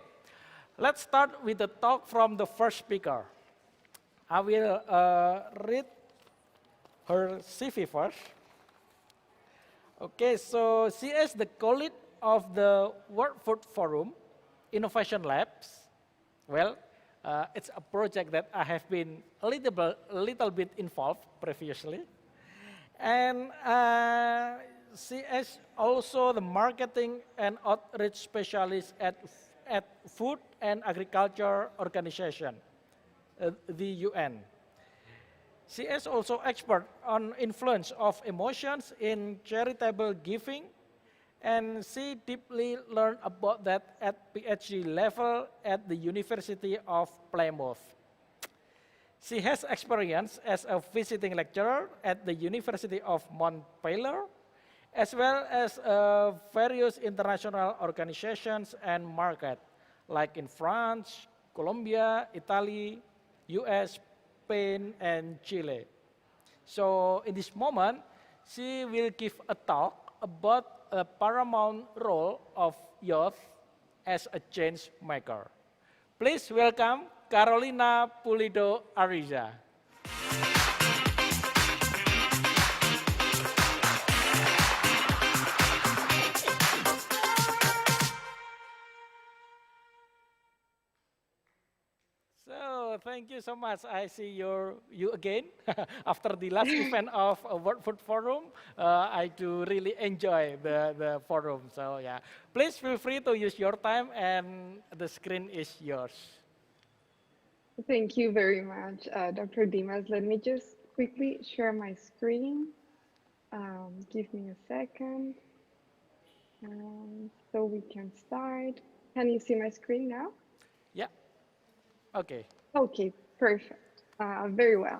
let's start with the talk from the first speaker. I will read her CV first. Okay, so she is the colleague of the World Food Forum Innovation Labs. Well, it's a project that I have been a little bit involved previously. And she is also the marketing and outreach specialist at Food and Agriculture Organization, the UN. She is also expert on influence of emotions in charitable giving, and she deeply learned about that at PhD level at the University of Plymouth. She has experience as a visiting lecturer at the University of Montpellier, as well as various international organizations and markets, like in France, Colombia, Italy, US, Spain, and Chile. So in this moment, she will give a talk about a paramount role of youth as a change maker. Please welcome Carolina Pulido Ariza. So thank you so much. I see you again after the last event of World Food Forum. I do really enjoy the forum. So yeah, please feel free to use your time, and the screen is yours. Thank you very much, Dr. Dimas. Let me just quickly share my screen. Give me a second. So we can start. Can you see my screen now? Yeah. Okay. Okay, perfect. Very well.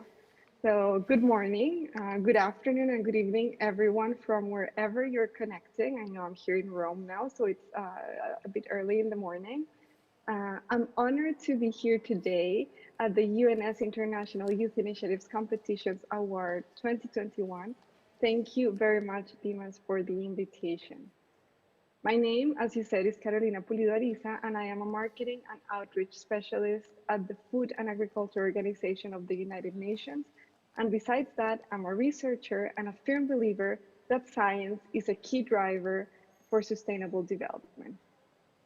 So good morning, good afternoon, and good evening, everyone from wherever you're connecting. I know I'm here in Rome now, so it's a bit early in the morning. I'm honored to be here today at the UNS International Youth Initiatives Competitions Award 2021. Thank you very much, Dimas, for the invitation. My name, as you said, is Carolina Pulido Ariza, and I am a marketing and outreach specialist at the Food and Agriculture Organization of the United Nations. And besides that, I'm a researcher and a firm believer that science is a key driver for sustainable development.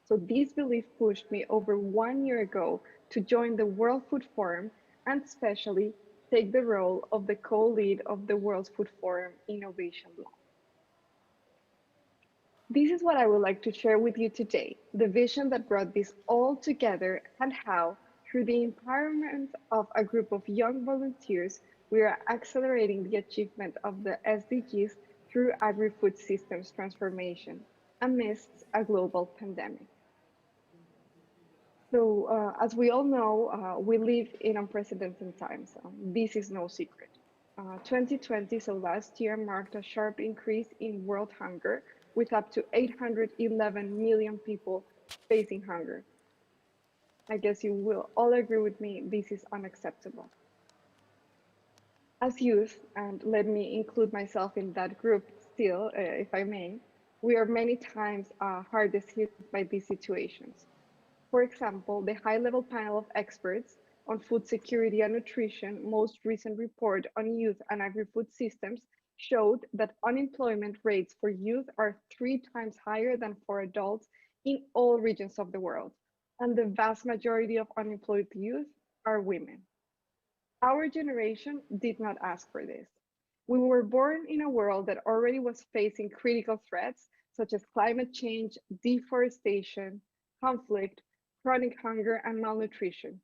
So this belief pushed me over 1 year ago to join the World Food Forum and especially take the role of the co-lead of the World Food Forum Innovation Lab. This is what I would like to share with you today, the vision that brought this all together and how, through the empowerment of a group of young volunteers, we are accelerating the achievement of the SDGs through agri-food systems transformation amidst a global pandemic. So, as we all know, we live in unprecedented times. This is no secret. 2020, so last year, marked a sharp increase in world hunger, with up to 811 million people facing hunger. I guess you will all agree with me, this is unacceptable. As youth, and let me include myself in that group still, if I may, we are many times hardest hit by these situations. For example, the high-level panel of experts on food security and nutrition most recent report on youth and agri-food systems showed that unemployment rates for youth are 3 times higher than for adults in all regions of the world, and the vast majority of unemployed youth are women. Our generation did not ask for this. We were born in a world that already was facing critical threats such as climate change, deforestation, conflict, chronic hunger, and malnutrition.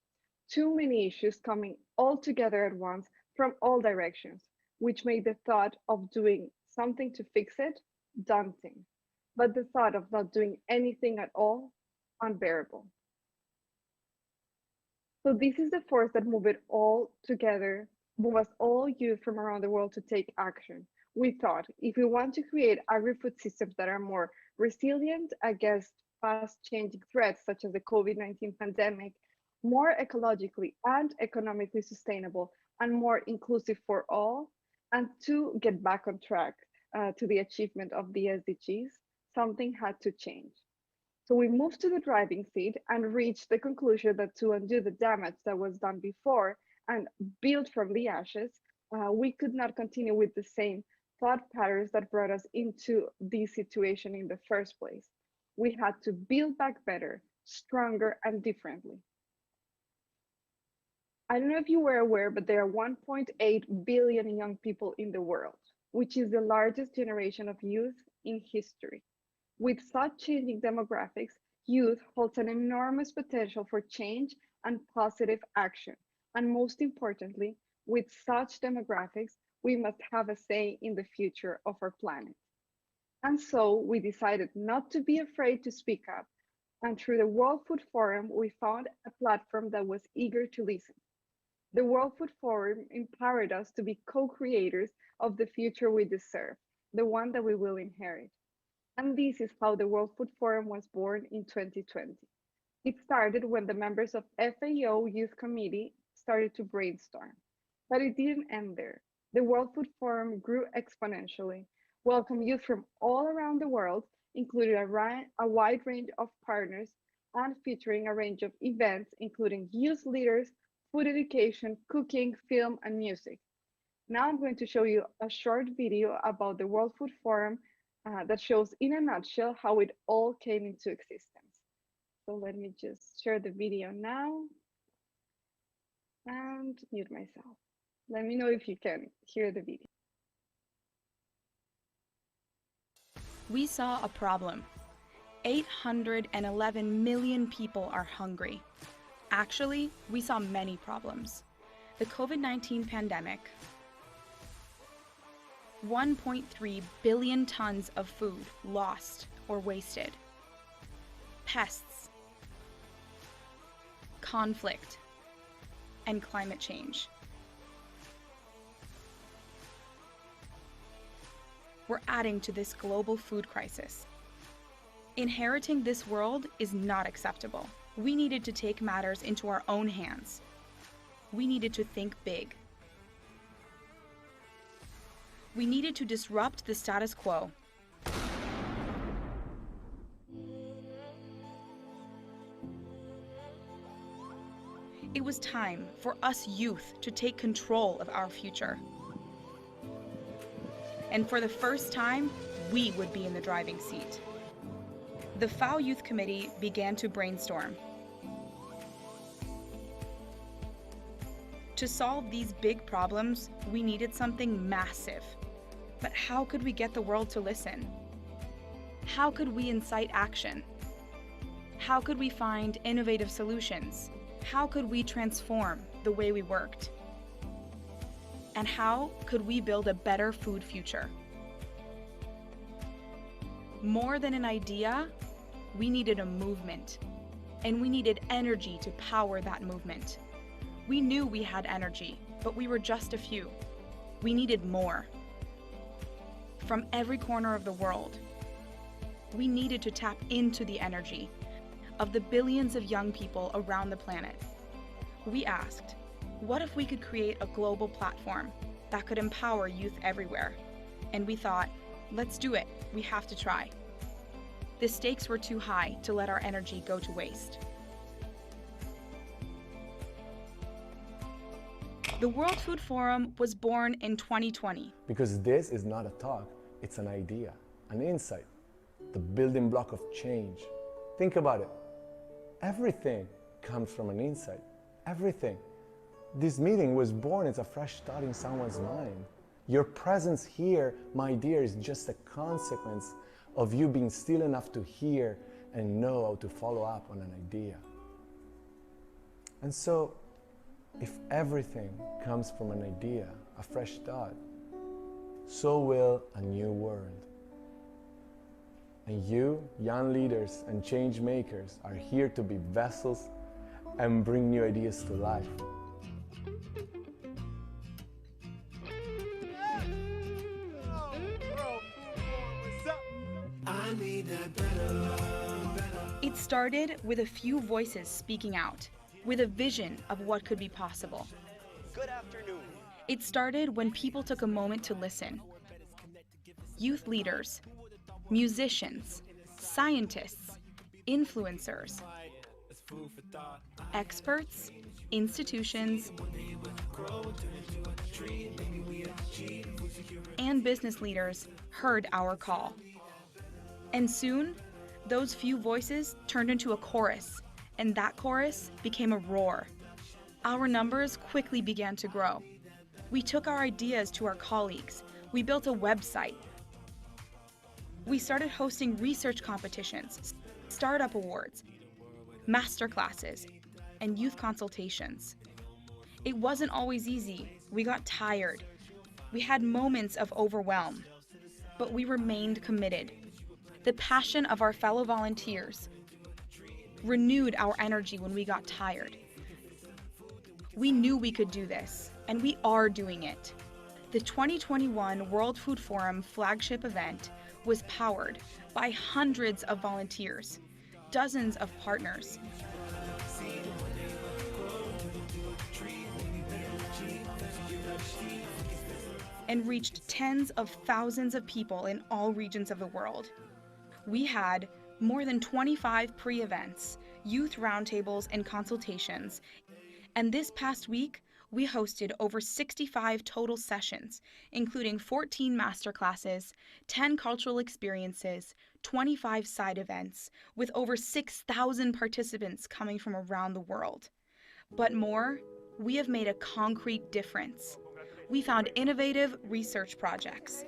Too many issues coming all together at once from all directions, which made the thought of doing something to fix it daunting, but the thought of not doing anything at all unbearable. So this is the force that moved it all together, move us all youth from around the world to take action. We thought if we want to create agri-food systems that are more resilient against fast changing threats such as the COVID-19 pandemic, more ecologically and economically sustainable, and more inclusive for all, and to get back on track to the achievement of the SDGs, something had to change. So we moved to the driving seat and reached the conclusion that to undo the damage that was done before and build from the ashes, we could not continue with the same thought patterns that brought us into this situation in the first place. We had to build back better, stronger, and differently. I don't know if you were aware, but there are 1.8 billion young people in the world, which is the largest generation of youth in history. With such changing demographics, youth holds an enormous potential for change and positive action. And most importantly, with such demographics, we must have a say in the future of our planet. And so we decided not to be afraid to speak up. And through the World Food Forum, we found a platform that was eager to listen. The World Food Forum empowered us to be co-creators of the future we deserve, the one that we will inherit. And this is how the World Food Forum was born in 2020. It started when the members of FAO Youth Committee started to brainstorm. But it didn't end there. The World Food Forum grew exponentially, welcomed youth from all around the world, including a wide range of partners, and featuring a range of events, including youth leaders, food education, cooking, film, and music. Now I'm going to show you a short video about the World Food Forum that shows in a nutshell how it all came into existence. So let me just share the video now and mute myself. Let me know if you can hear the video. We saw a problem. 811 million people are hungry. Actually, we saw many problems. The COVID-19 pandemic, 1.3 billion tons of food lost or wasted, pests, conflict, and climate change. We're adding to this global food crisis. Inheriting this world is not acceptable. We needed to take matters into our own hands. We needed to think big. We needed to disrupt the status quo. It was time for us youth to take control of our future. And for the first time, we would be in the driving seat. the FAO Youth Committee began to brainstorm. To solve these big problems, we needed something massive. But how could we get the world to listen? How could we incite action? How could we find innovative solutions? How could we transform the way we worked? And how could we build a better food future? More than an idea, we needed a movement, and we needed energy to power that movement. We knew we had energy, but we were just a few. We needed more. From every corner of the world, we needed to tap into the energy of the billions of young people around the planet. We asked, what if we could create a global platform that could empower youth everywhere? And we thought, let's do it. We have to try. The stakes were too high to let our energy go to waste. The World Food Forum was born in 2020. Because this is not a talk, it's an idea, an insight, the building block of change. Think about it. Everything comes from an insight. Everything. This meeting was born as a fresh thought in someone's mind. Your presence here, my dear, is just a consequence of you being still enough to hear and know how to follow up on an idea. And so, if everything comes from an idea, a fresh thought, so will a new world. And you, young leaders and change makers, are here to be vessels and bring new ideas to life. It started with a few voices speaking out, with a vision of what could be possible. Good afternoon. It started when people took a moment to listen. Youth leaders, musicians, scientists, influencers, experts, institutions, and business leaders heard our call. And soon, those few voices turned into a chorus, and that chorus became a roar. Our numbers quickly began to grow. We took our ideas to our colleagues. We built a website. We started hosting research competitions, startup awards, masterclasses, and youth consultations. It wasn't always easy. We got tired. We had moments of overwhelm, but we remained committed. The passion of our fellow volunteers renewed our energy when we got tired. We knew we could do this, and we are doing it. The 2021 World Food Forum flagship event was powered by hundreds of volunteers, dozens of partners, and reached tens of thousands of people in all regions of the world. We had more than 25 pre-events, youth roundtables, and consultations. And this past week, we hosted over 65 total sessions, including 14 masterclasses, 10 cultural experiences, 25 side events, with over 6,000 participants coming from around the world. But more, we have made a concrete difference. We found innovative research projects.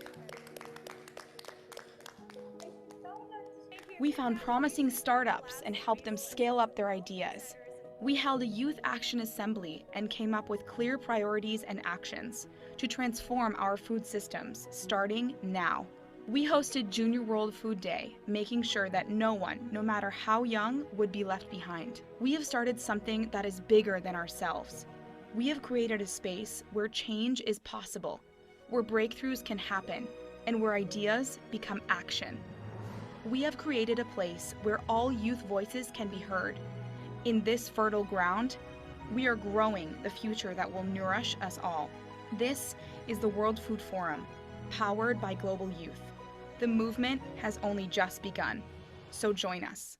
We found promising startups and helped them scale up their ideas. We held a youth action assembly and came up with clear priorities and actions to transform our food systems, starting now. We hosted Junior World Food Day, making sure that no one, no matter how young, would be left behind. We have started something that is bigger than ourselves. We have created a space where change is possible, where breakthroughs can happen, and where ideas become action. We have created a place where all youth voices can be heard. In this fertile ground, we are growing the future that will nourish us all. This is the World Food Forum, powered by global youth. The movement has only just begun, so join us.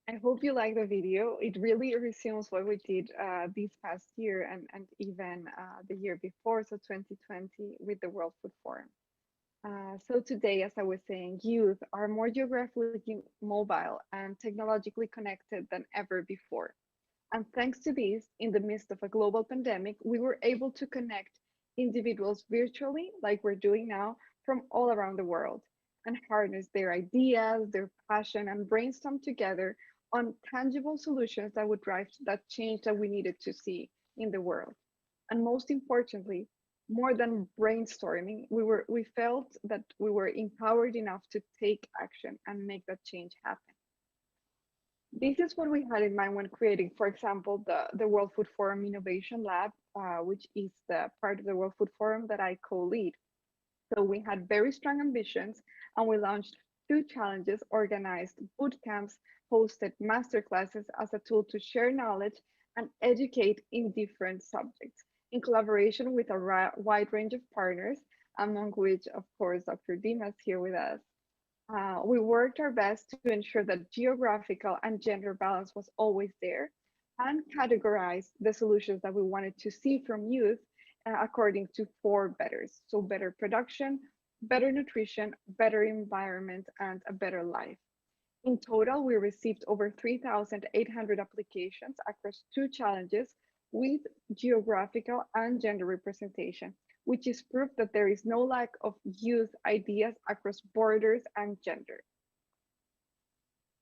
I hope you like the video. It really resumes what we did this past year and even the year before, so 2020, with the World Food Forum. So today, as I was saying, youth are more geographically mobile and technologically connected than ever before. And thanks to this, in the midst of a global pandemic, we were able to connect individuals virtually, like we're doing now, from all around the world, and harness their ideas, their passion, and brainstorm together on tangible solutions that would drive that change that we needed to see in the world. And most importantly, more than brainstorming, we felt that we were empowered enough to take action and make that change happen. This is what we had in mind when creating, for example, the World Food Forum Innovation Lab, which is the part of the World Food Forum that I co-lead. So we had very strong ambitions, and we launched two challenges, organized boot camps, hosted masterclasses as a tool to share knowledge and educate in different subjects, in collaboration with a wide range of partners, among which, of course, Dr. Dimas here with us. We worked our best to ensure that geographical and gender balance was always there, and categorized the solutions that we wanted to see from youth according to four betters. So better production, better nutrition, better environment, and a better life. In total, we received over 3,800 applications across two challenges with geographical and gender representation, which is proof that there is no lack of youth ideas across borders and gender.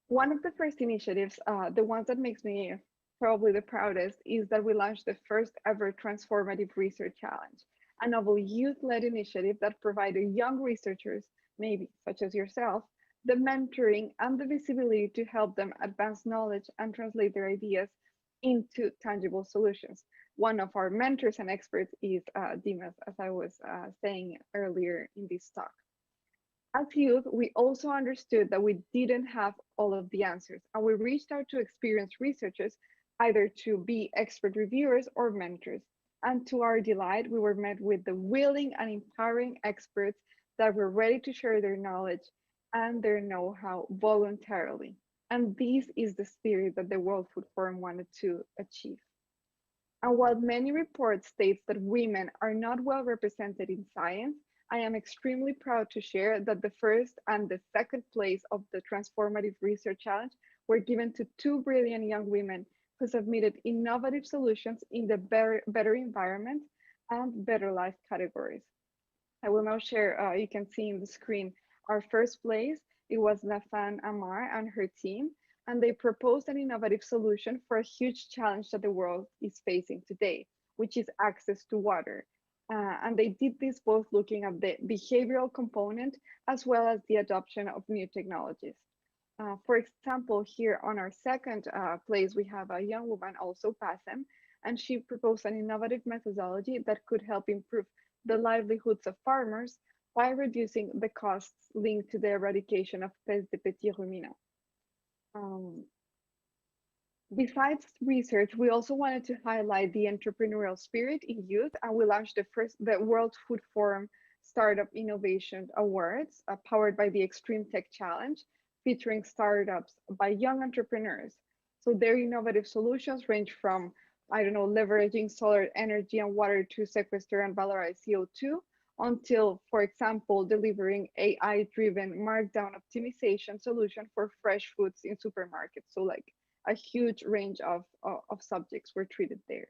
One of the first initiatives, the ones that makes me probably the proudest, is that we launched the first ever transformative research challenge, a novel youth-led initiative that provided young researchers, maybe such as yourself, the mentoring and the visibility to help them advance knowledge and translate their ideas into tangible solutions. One of our mentors and experts is Dimas, as I was saying earlier in this talk. As youth, we also understood that we didn't have all of the answers, and we reached out to experienced researchers either to be expert reviewers or mentors. And to our delight, we were met with the willing and empowering experts that were ready to share their knowledge and their know-how voluntarily. And this is the spirit that the World Food Forum wanted to achieve. And while many reports states that women are not well represented in science, I am extremely proud to share that the first and the second place of the Transformative Research Challenge were given to two brilliant young women who submitted innovative solutions in the better environment and better life categories. I will now share, you can see in the screen, our first place. It was Nafan Amar and her team, and they proposed an innovative solution for a huge challenge that the world is facing today, which is access to water. And they did this both looking at the behavioral component as well as the adoption of new technologies. For example, here on our second place, we have a young woman, also Passem, and she proposed an innovative methodology that could help improve the livelihoods of farmers while reducing the costs linked to the eradication of peste de petits ruminants. Besides research, we also wanted to highlight the entrepreneurial spirit in youth, and we launched the World Food Forum Startup Innovation Awards, powered by the Extreme Tech Challenge, featuring startups by young entrepreneurs. So their innovative solutions range from, I don't know, leveraging solar energy and water to sequester and valorize CO2, until, for example, delivering AI-driven markdown optimization solution for fresh foods in supermarkets. So like a huge range of subjects were treated there.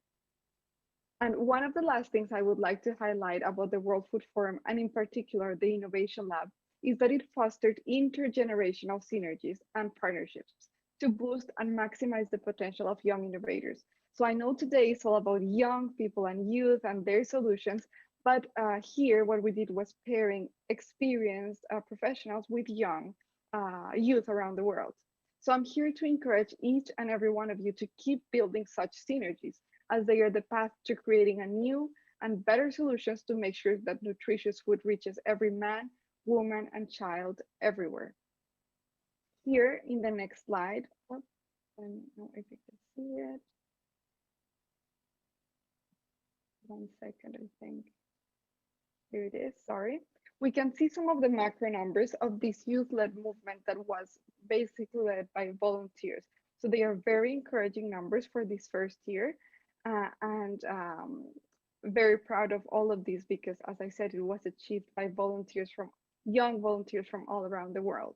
And one of the last things I would like to highlight about the World Food Forum, and in particular the Innovation Lab, is that it fostered intergenerational synergies and partnerships to boost and maximize the potential of young innovators. So I know today is all about young people and youth and their solutions, but here what we did was pairing experienced professionals with young youth around the world. So I'm here to encourage each and every one of you to keep building such synergies, as they are the path to creating a new and better solutions to make sure that nutritious food reaches every man, woman, and child everywhere. Here in the next slide, oops, I don't know if you can see it. 1 second, I think. Here it is, sorry. We can see some of the macro numbers of this youth-led movement that was basically led by volunteers. So they are very encouraging numbers for this first year. And very proud of all of this because, as I said, it was achieved by young volunteers from all around the world.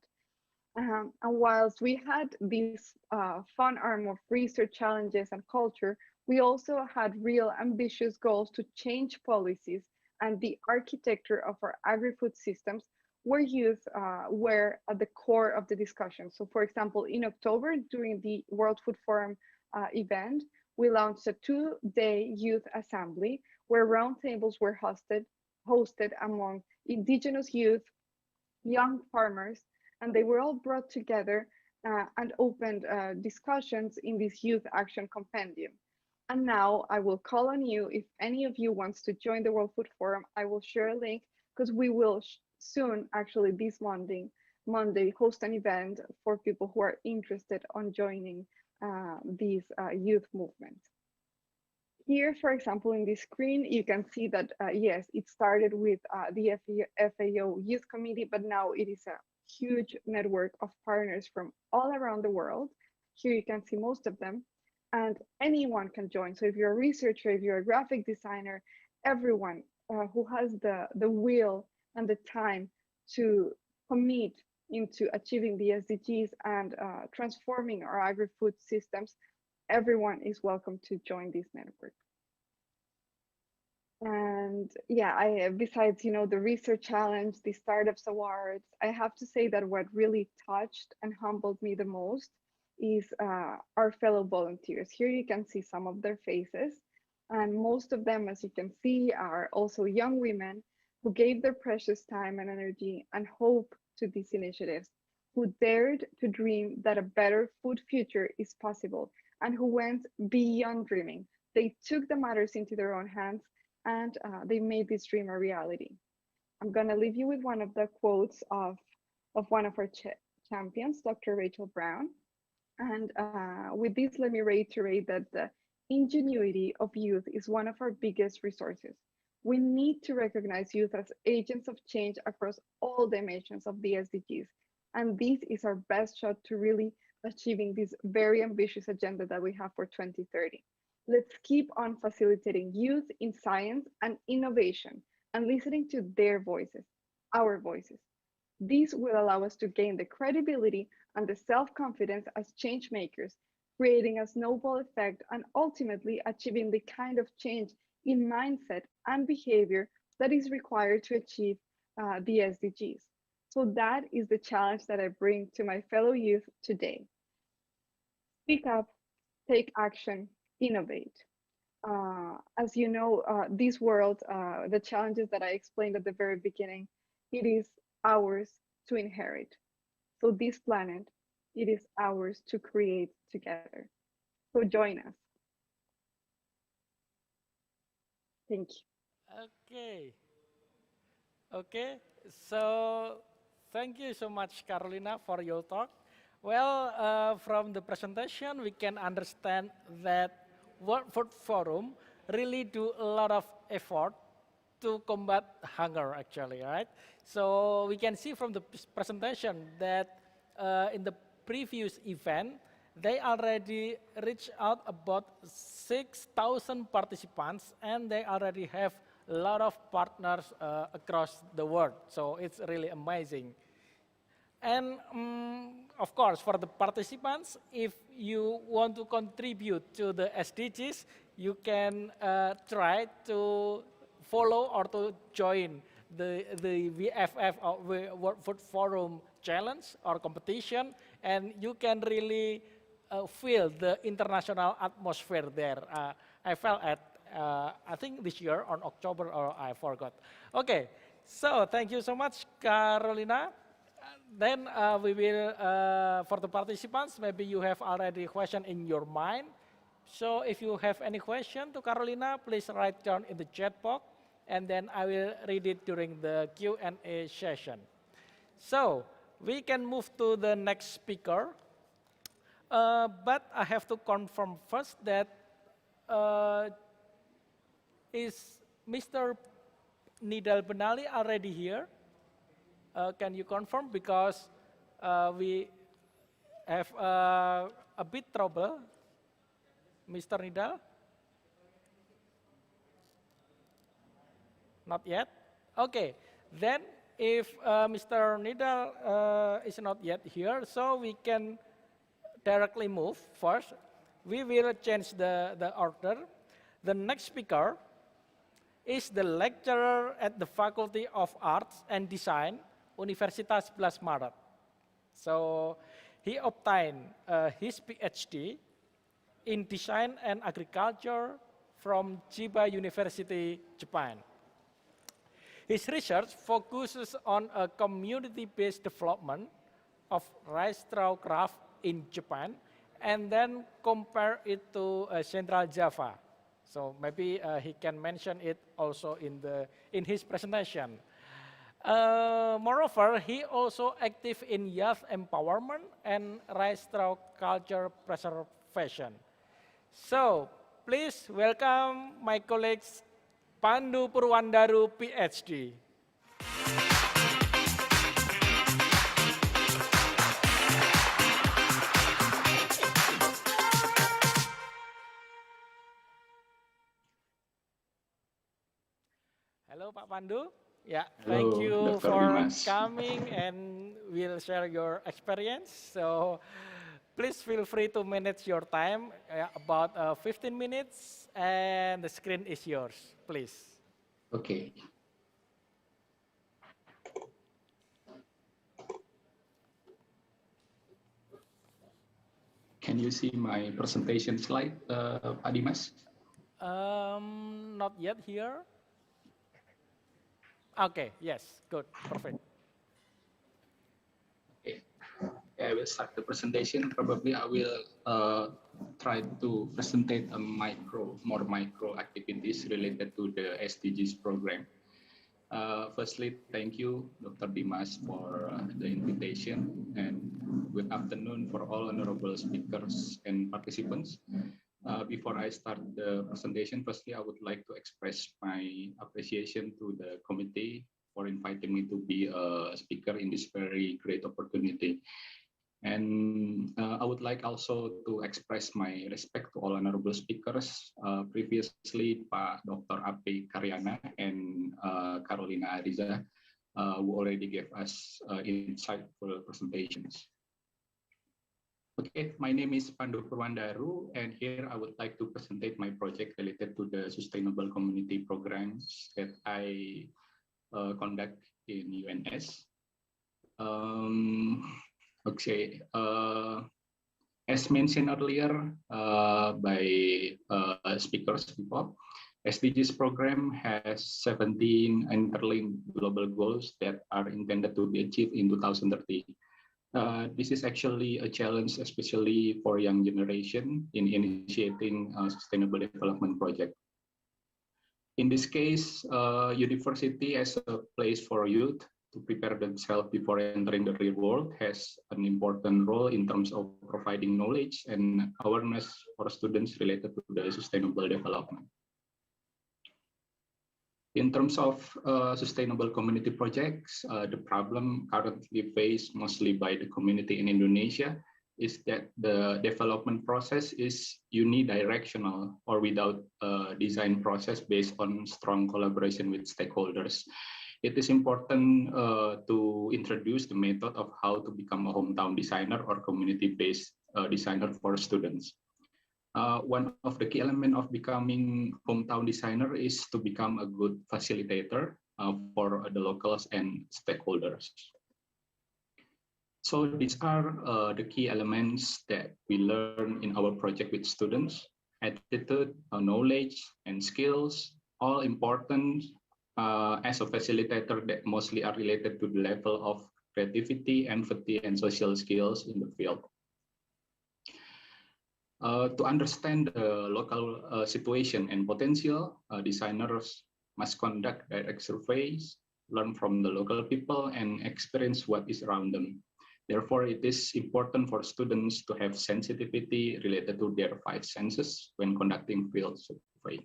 And whilst we had this fun arm of research challenges and culture, we also had real ambitious goals to change policies and the architecture of our agri-food systems where youth were at the core of the discussion. So for example, in October, during the World Food Forum event, we launched a 2-day youth assembly where roundtables were hosted among indigenous youth, young farmers, and they were all brought together and opened discussions in this youth action compendium. And now I will call on you if any of you wants to join the World Food Forum. I will share a link because we will soon, actually this Monday, host an event for people who are interested on joining these youth movements. Here, for example, in this screen, you can see that, yes, it started with the FAO Youth Committee, but now it is a huge network of partners from all around the world. Here you can see most of them, and anyone can join. So if you're a researcher, if you're a graphic designer, everyone who has the will and the time to commit into achieving the SDGs and transforming our agri-food systems, everyone is welcome to join this network. And yeah, besides, the research challenge, the startups awards, I have to say that what really touched and humbled me the most is our fellow volunteers. Here you can see some of their faces, and most of them, as you can see, are also young women who gave their precious time and energy and hope to these initiatives, who dared to dream that a better food future is possible, and who went beyond dreaming. They took the matters into their own hands and they made this dream a reality. I'm gonna leave you with one of the quotes of one of our champions, Dr. Rachel Brown. And with this, let me reiterate that the ingenuity of youth is one of our biggest resources. We need to recognize youth as agents of change across all dimensions of the SDGs. And this is our best shot to really achieving this very ambitious agenda that we have for 2030. Let's keep on facilitating youth in science and innovation and listening to their voices, our voices. This will allow us to gain the credibility and the self-confidence as change makers, creating a snowball effect and ultimately achieving the kind of change in mindset and behavior that is required to achieve the SDGs. So that is the challenge that I bring to my fellow youth today. Speak up, take action, innovate. As you know, this world, the challenges that I explained at the very beginning, it is ours to inherit. So this planet, it is ours to create together. So join us. Thank you. Okay, so thank you so much, Carolina, for your talk. Well, from the presentation, we can understand that World Food Forum really do a lot of effort to combat hunger, actually, right? So we can see from the presentation that in the previous event, they already reached out about 6,000 participants, and they already have a lot of partners across the world. So it's really amazing. And of course, for the participants, if you want to contribute to the SDGs, you can try to follow or to join the VFF or World Food Forum challenge or competition, and you can really feel the international atmosphere there. I felt at, I think this year on October, or I forgot. Okay, so thank you so much, Carolina. Then we will, for the participants, maybe you have already a question in your mind. So if you have any question to Carolina, please write down in the chat box, and then I will read it during the Q&A session. So we can move to the next speaker. But I have to confirm first that is Mr. Nidal Benali already here? Can you confirm? Because we have a bit trouble. Mr. Nidal? Not yet? Okay, then if Mr. Nidal is not yet here, so we can directly move first. We will change the order. The next speaker is the lecturer at the Faculty of Arts and Design, Universitas 11 Maret. So he obtained his PhD in Design and Agriculture from Chiba University, Japan. His research focuses on a community-based development of rice straw craft in Japan, and then compare it to Central Java. So maybe he can mention it also in his presentation. Moreover, he also active in youth empowerment and rice straw culture preservation. So please welcome my colleagues Pandu Purwandaru, PhD. Hello, Pak Pandu. Yeah, thank Hello, you Dr. for Dimas. coming and will share your experience. So please feel free to manage your time, about 15 minutes, and the screen is yours, please. Okay. Can you see my presentation slide, Pak Dimas? Not yet here. Okay, yes, good, perfect. Okay. I will start the presentation. Probably I will try to presentate a more micro activities related to the SDGs program. Firstly, thank you, Dr. Dimas, for the invitation, and good afternoon for all honorable speakers and participants. Before I start the presentation, firstly, I would like to express my appreciation to the committee for inviting me to be a speaker in this very great opportunity. And I would like also to express my respect to all honorable speakers. Previously, Pak Dr. Ape Karyana and Carolina Ariza, who already gave us insightful presentations. Okay, my name is Pandu Purwandaru, and here I would like to present my project related to the sustainable community programs that I conduct in UNS. Okay, as mentioned earlier by speakers before, SDGs program has 17 interlinked global goals that are intended to be achieved in 2030. This is actually a challenge, especially for young generation in initiating a sustainable development project. In this case, university as a place for youth to prepare themselves before entering the real world has an important role in terms of providing knowledge and awareness for students related to the sustainable development. In terms of sustainable community projects, the problem currently faced mostly by the community in Indonesia is that the development process is unidirectional or without a design process based on strong collaboration with stakeholders. It is important to introduce the method of how to become a hometown designer or community-based designer for students. One of the key elements of becoming hometown designer is to become a good facilitator for the locals and stakeholders. So these are the key elements that we learn in our project with students: attitude, knowledge, and skills, all important as a facilitator that mostly are related to the level of creativity, empathy, and social skills in the field. To understand the local situation and potential, designers must conduct direct surveys, learn from the local people, and experience what is around them. Therefore, it is important for students to have sensitivity related to their 5 senses when conducting field survey.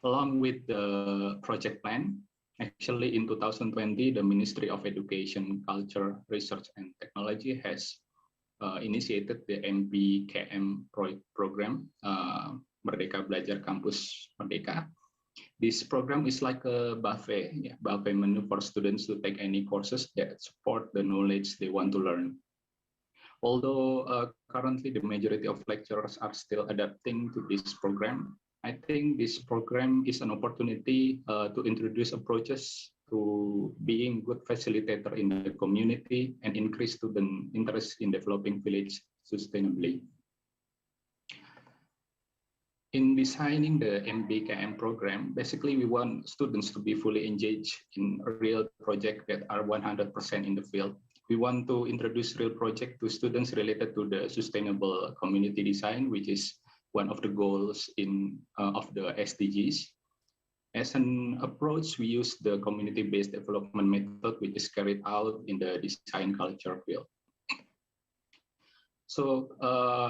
Along with the project plan, actually in 2020, the Ministry of Education, Culture, Research, and Technology has initiated the MBKM program, Merdeka Belajar Kampus Merdeka. This program is like a buffet, buffet menu for students to take any courses that support the knowledge they want to learn. Although currently the majority of lecturers are still adapting to this program, I think this program is an opportunity to introduce approaches to being good facilitator in the community and increase student interest in developing village sustainably. In designing the MBKM program, basically we want students to be fully engaged in a real project that are 100% in the field. We want to introduce real project to students related to the sustainable community design, which is one of the goals of the SDGs. As an approach, we use the community-based development method, which is carried out in the design culture field. So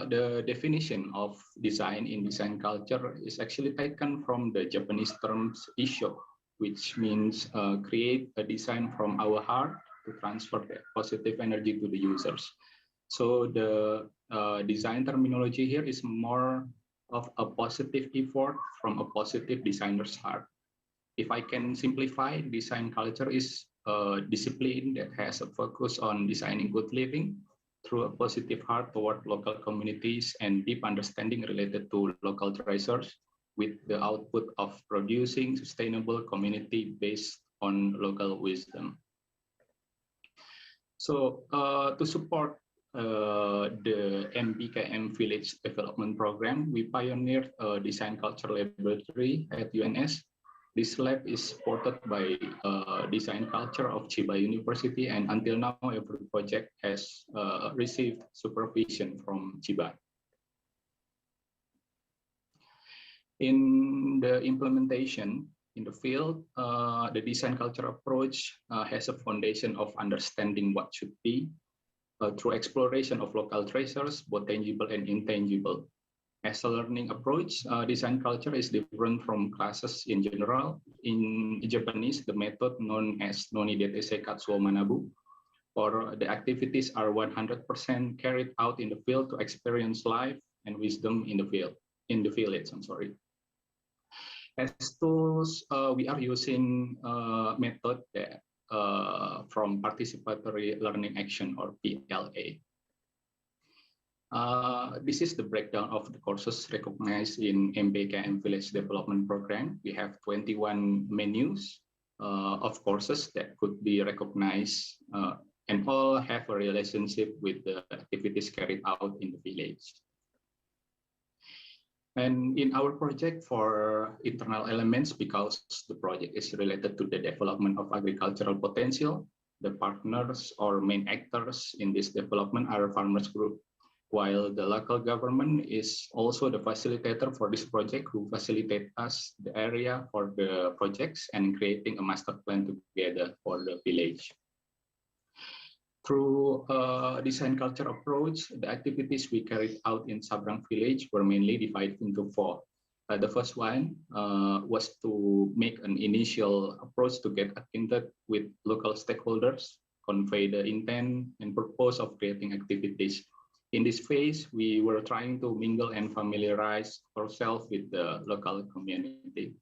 the definition of design in design culture is actually taken from the Japanese terms isho, which means create a design from our heart to transfer the positive energy to the users. So the design terminology here is more of a positive effort from a positive designer's heart. If I can simplify, design culture is a discipline that has a focus on designing good living through a positive heart toward local communities and deep understanding related to local treasures, with the output of producing sustainable community based on local wisdom. So to support the MBKM Village Development Program, we pioneered a design culture laboratory at UNS. This lab is supported by design culture of Chiba University, and until now, every project has received supervision from Chiba. In the implementation in the field, the design culture approach has a foundation of understanding what should be through exploration of local treasures, both tangible and intangible. As a learning approach, design culture is different from classes in general. In Japanese, the method known as Noni Detese Katsuo Manabu, or the activities are 100% carried out in the field to experience life and wisdom in the village. I'm sorry. As tools, we are using method that from participatory learning action, or PLA. This is the breakdown of the courses recognized in MBKM Village Development Program. We have 21 menus of courses that could be recognized and all have a relationship with the activities carried out in the village. And in our project for internal elements, because the project is related to the development of agricultural potential, the partners or main actors in this development are farmers group, while the local government is also the facilitator for this project, who facilitate us the area for the projects and creating a master plan together for the village. Through a design culture approach, the activities we carried out in Sabrang village were mainly divided into four. The first one was to make an initial approach to get acquainted with local stakeholders, convey the intent and purpose of creating activities. In this phase, we were trying to mingle and familiarize ourselves with the local community.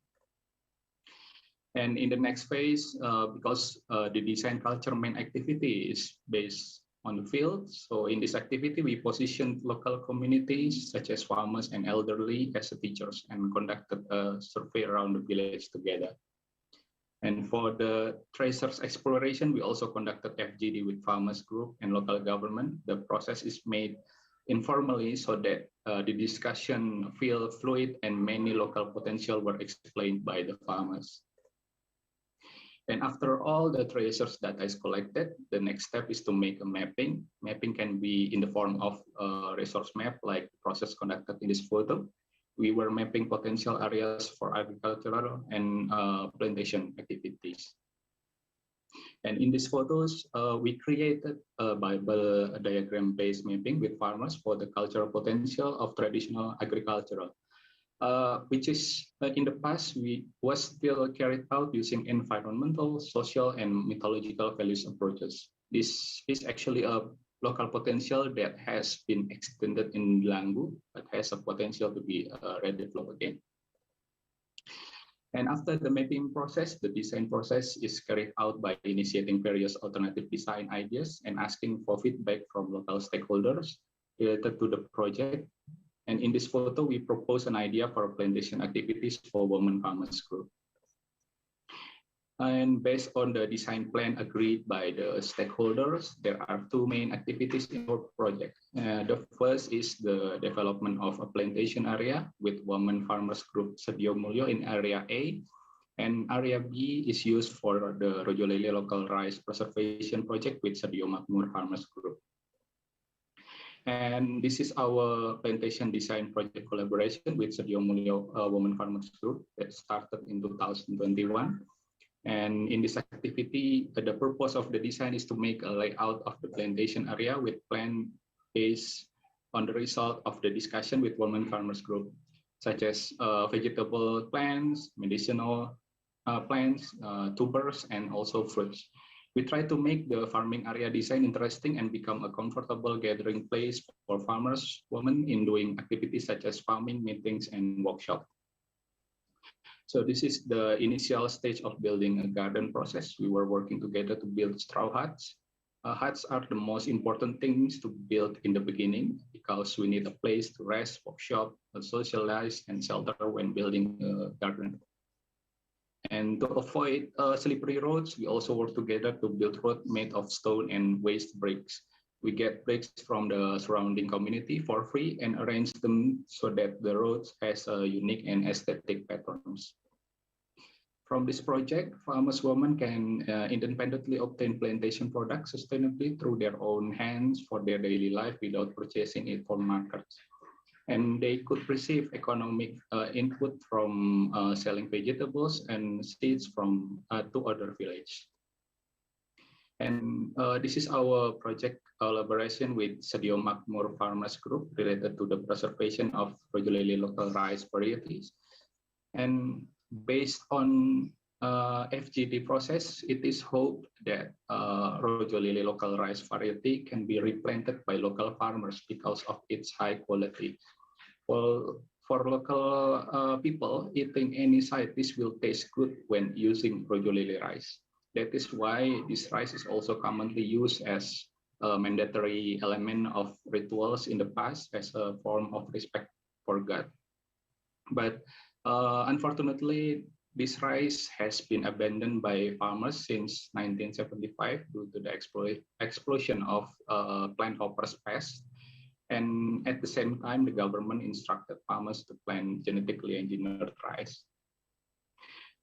And in the next phase, because the design culture main activity is based on the field, so in this activity, we positioned local communities such as farmers and elderly as teachers and conducted a survey around the village together. And for the treasures exploration, we also conducted FGD with farmers group and local government. The process is made informally so that the discussion feel fluid and many local potential were explained by the farmers. And after all the treasures data is collected, the next step is to make a mapping. Mapping can be in the form of a resource map, like the process conducted in this photo. We were mapping potential areas for agricultural and plantation activities. And in these photos, we created a Bible diagram-based mapping with farmers for the cultural potential of traditional agricultural, which is in the past was still carried out using environmental, social, and mythological values approaches. This is actually a local potential that has been extended in Langgu, but has a potential to be redeveloped again. And after the mapping process, the design process is carried out by initiating various alternative design ideas and asking for feedback from local stakeholders related to the project. And in this photo, we propose an idea for plantation activities for women farmers group. And based on the design plan agreed by the stakeholders, there are two main activities in our project. The first is the development of a plantation area with women farmers group Sedio Mulyo in area A, and area B is used for the Rojolele local rice preservation project with Sedio Makmur farmers group. And this is our plantation design project collaboration with Sedio Mulyo Women Farmers Group that started in 2021. And in this activity, the purpose of the design is to make a layout of the plantation area with plan based on the result of the discussion with Women Farmers Group, such as vegetable plants, medicinal plants, tubers, and also fruits. We try to make the farming area design interesting and become a comfortable gathering place for farmers, women in doing activities such as farming, meetings, and workshops. So this is the initial stage of building a garden process. We were working together to build straw huts. Huts are the most important things to build in the beginning because we need a place to rest, workshop, socialize, and shelter when building a garden. And to avoid slippery roads, we also work together to build road made of stone and waste bricks. We get bricks from the surrounding community for free and arrange them so that the roads has a unique and aesthetic patterns. From this project, farmers women can independently obtain plantation products sustainably through their own hands for their daily life without purchasing it from markets. And they could receive economic input from selling vegetables and seeds from to other villages. And this is our project collaboration with Sedio Makmur Farmers Group related to the preservation of Rojolele local rice varieties. And based on FGD process, it is hoped that Rojolele local rice variety can be replanted by local farmers because of its high quality. Well, for local people, eating any side dish will taste good when using Rojolele rice. That is why this rice is also commonly used as a mandatory element of rituals in the past as a form of respect for God. But unfortunately, this rice has been abandoned by farmers since 1975 due to the explosion of plant-hoppers pest. And at the same time, the government instructed farmers to plant genetically engineered rice.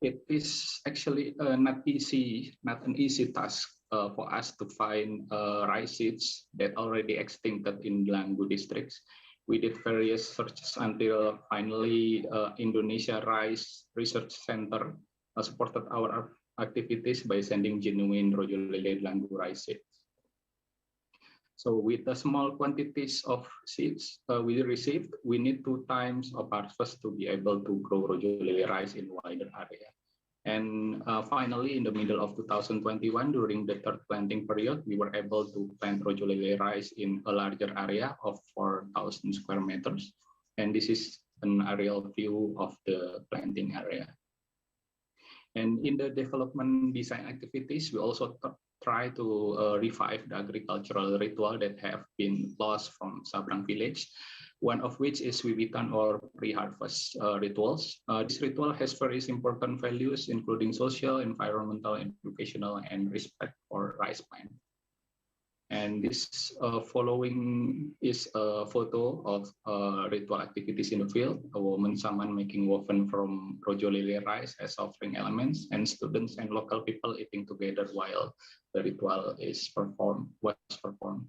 It is actually not an easy task for us to find rice seeds that already extincted in Langgu districts. We did various searches until finally Indonesia Rice Research Center supported our activities by sending genuine Rojolele Langgu rice seeds. So with the small quantities of seeds we received, we need 2 times of harvest to be able to grow Rojolele rice in wider area. And finally, in the middle of 2021, during the third planting period, we were able to plant Rojolele rice in a larger area of 4,000 square meters. And this is an aerial view of the planting area. And in the development design activities, we also try to revive the agricultural ritual that have been lost from Sabrang village. One of which is Wiwitan or pre-harvest rituals. This ritual has various important values, including social, environmental, educational, and respect for rice plant. And this following is a photo of ritual activities in the field. A woman shaman making woven from Rojolele rice as offering elements, and students and local people eating together while the ritual was performed.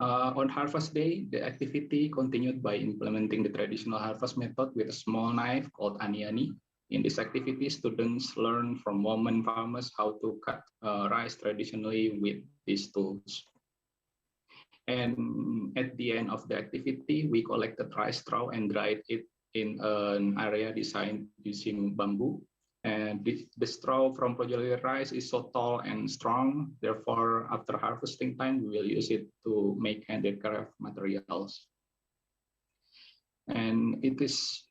On harvest day, the activity continued by implementing the traditional harvest method with a small knife called aniani. In this activity, students learn from women farmers how to cut rice traditionally with these tools. And at the end of the activity, we collected rice straw and dried it in an area designed using bamboo. And the straw from Rojolele rice is so tall and strong. Therefore, after harvesting time, we will use it to make handicraft materials. And it is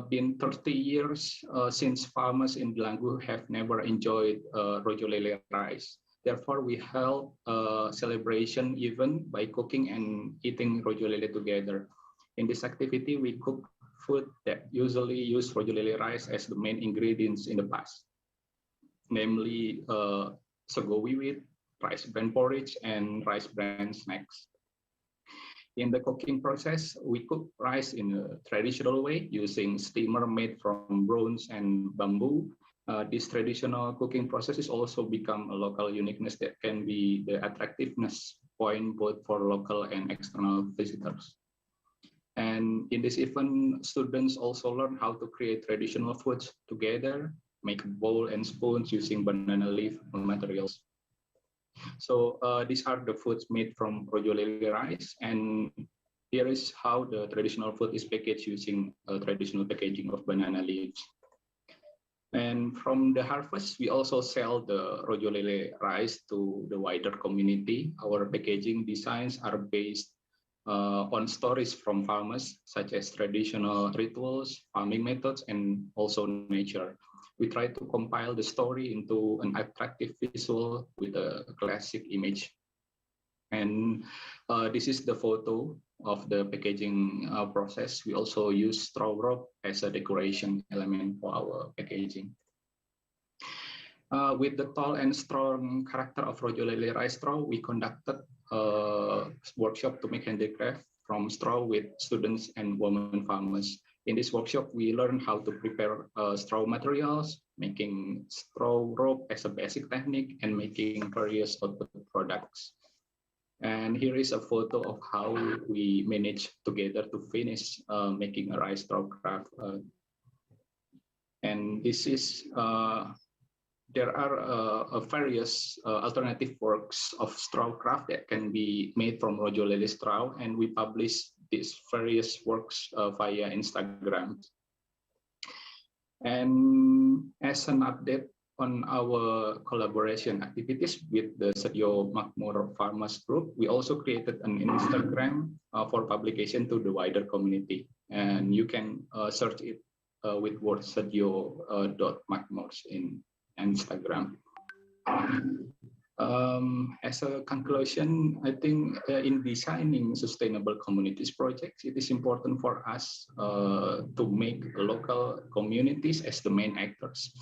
been 30 years since farmers in Delanggu have never enjoyed rojolele rice. Therefore, we held a celebration event by cooking and eating rojolele together. In this activity, we cook food that usually use rojolele rice as the main ingredients in the past, namely sago wiwit, rice bran porridge, and rice bran snacks. In the cooking process, we cook rice in a traditional way using steamer made from bronze and bamboo. This traditional cooking process is also become a local uniqueness that can be the attractiveness point both for local and external visitors. And in this event, students also learn how to create traditional foods together, make bowl and spoons using banana leaf materials. So these are the foods made from rojolele rice, and here is how the traditional food is packaged using traditional packaging of banana leaves. And from the harvest, we also sell the rojolele rice to the wider community. Our packaging designs are based on stories from farmers, such as traditional rituals, farming methods, and also nature. We try to compile the story into an attractive visual with a classic image. And this is the photo of the packaging process. We also use straw rope as a decoration element for our packaging. With the tall and strong character of rojolele rice straw, we conducted a workshop to make handicraft from straw with students and women farmers. In this workshop, we learned how to prepare straw materials, making straw rope as a basic technique, and making various output products. And here is a photo of how we managed together to finish making a rice straw craft. And this is there are various alternative works of straw craft that can be made from rojolele straw, and we publish these various works via Instagram. And as an update on our collaboration activities with the Sedio Makmur Farmers Group, we also created an Instagram for publication to the wider community. And you can search it with word sedio.makmurs in Instagram. As a conclusion, I think in designing sustainable communities projects, it is important for us to make local communities as the main actors.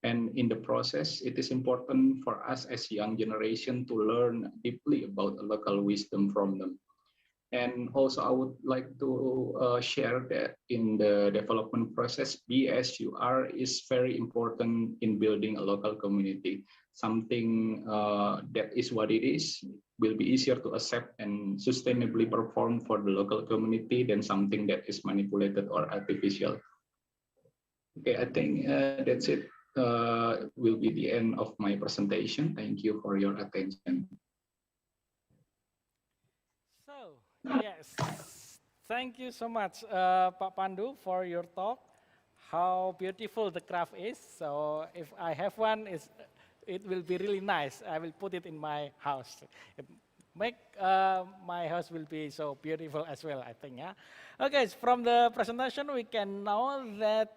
And in the process, it is important for us as young generation to learn deeply about local wisdom from them. And also, I would like to share that in the development process, be as you are is very important in building a local community. Something that is what it is will be easier to accept and sustainably perform for the local community than something that is manipulated or artificial. Okay, I think that's it. Will be the end of my presentation. Thank you for your attention. So, yes, thank you so much, Pak Pandu, for your talk. How beautiful the craft is. So, if I have one, it will be really nice. I will put it in my house. It make my house will be so beautiful as well, I think. Yeah. Okay, so from the presentation, we can know that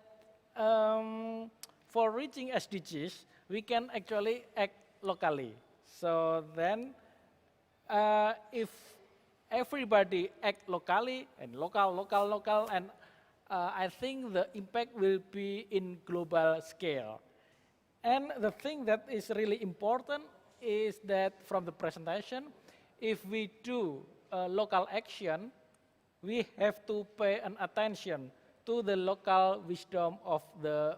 for reaching SDGs, we can actually act locally. So then, if everybody act locally and local, and I think the impact will be in global scale. And the thing that is really important is that from the presentation, if we do local action, we have to pay an attention to the local wisdom of the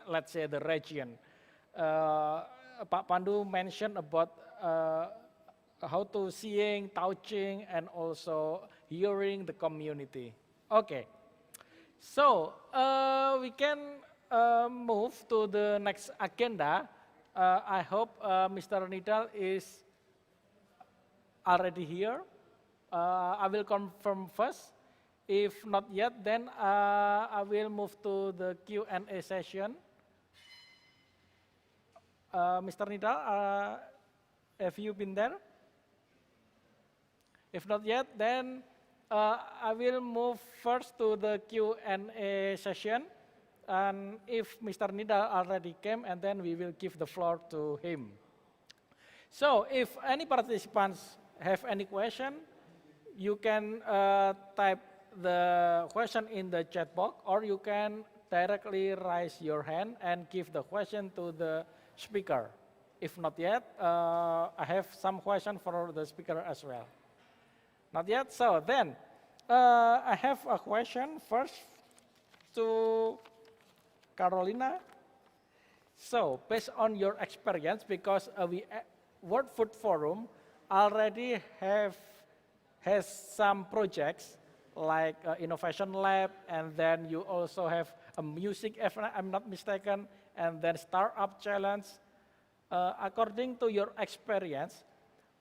let's say the region. Pak Pandu mentioned about how to seeing, touching, and also hearing the community. Okay, so we can move to the next agenda. I hope Mr. Nidal is already here. I will confirm first. If not yet, then I will move to the Q&A session. Mr. Nidal, have you been there? If not yet, then I will move first to the Q&A session. And if Mr. Nida already came, and then we will give the floor to him. So if any participants have any question, you can type the question in the chat box, or you can directly raise your hand and give the question to the speaker. If not yet, I have some question for the speaker as well. Not yet, so then I have a question first to Carolina. So based on your experience, because World Food Forum already has some projects like Innovation Lab, and then you also have a music, if I'm not mistaken, and then Startup Challenge. According to your experience,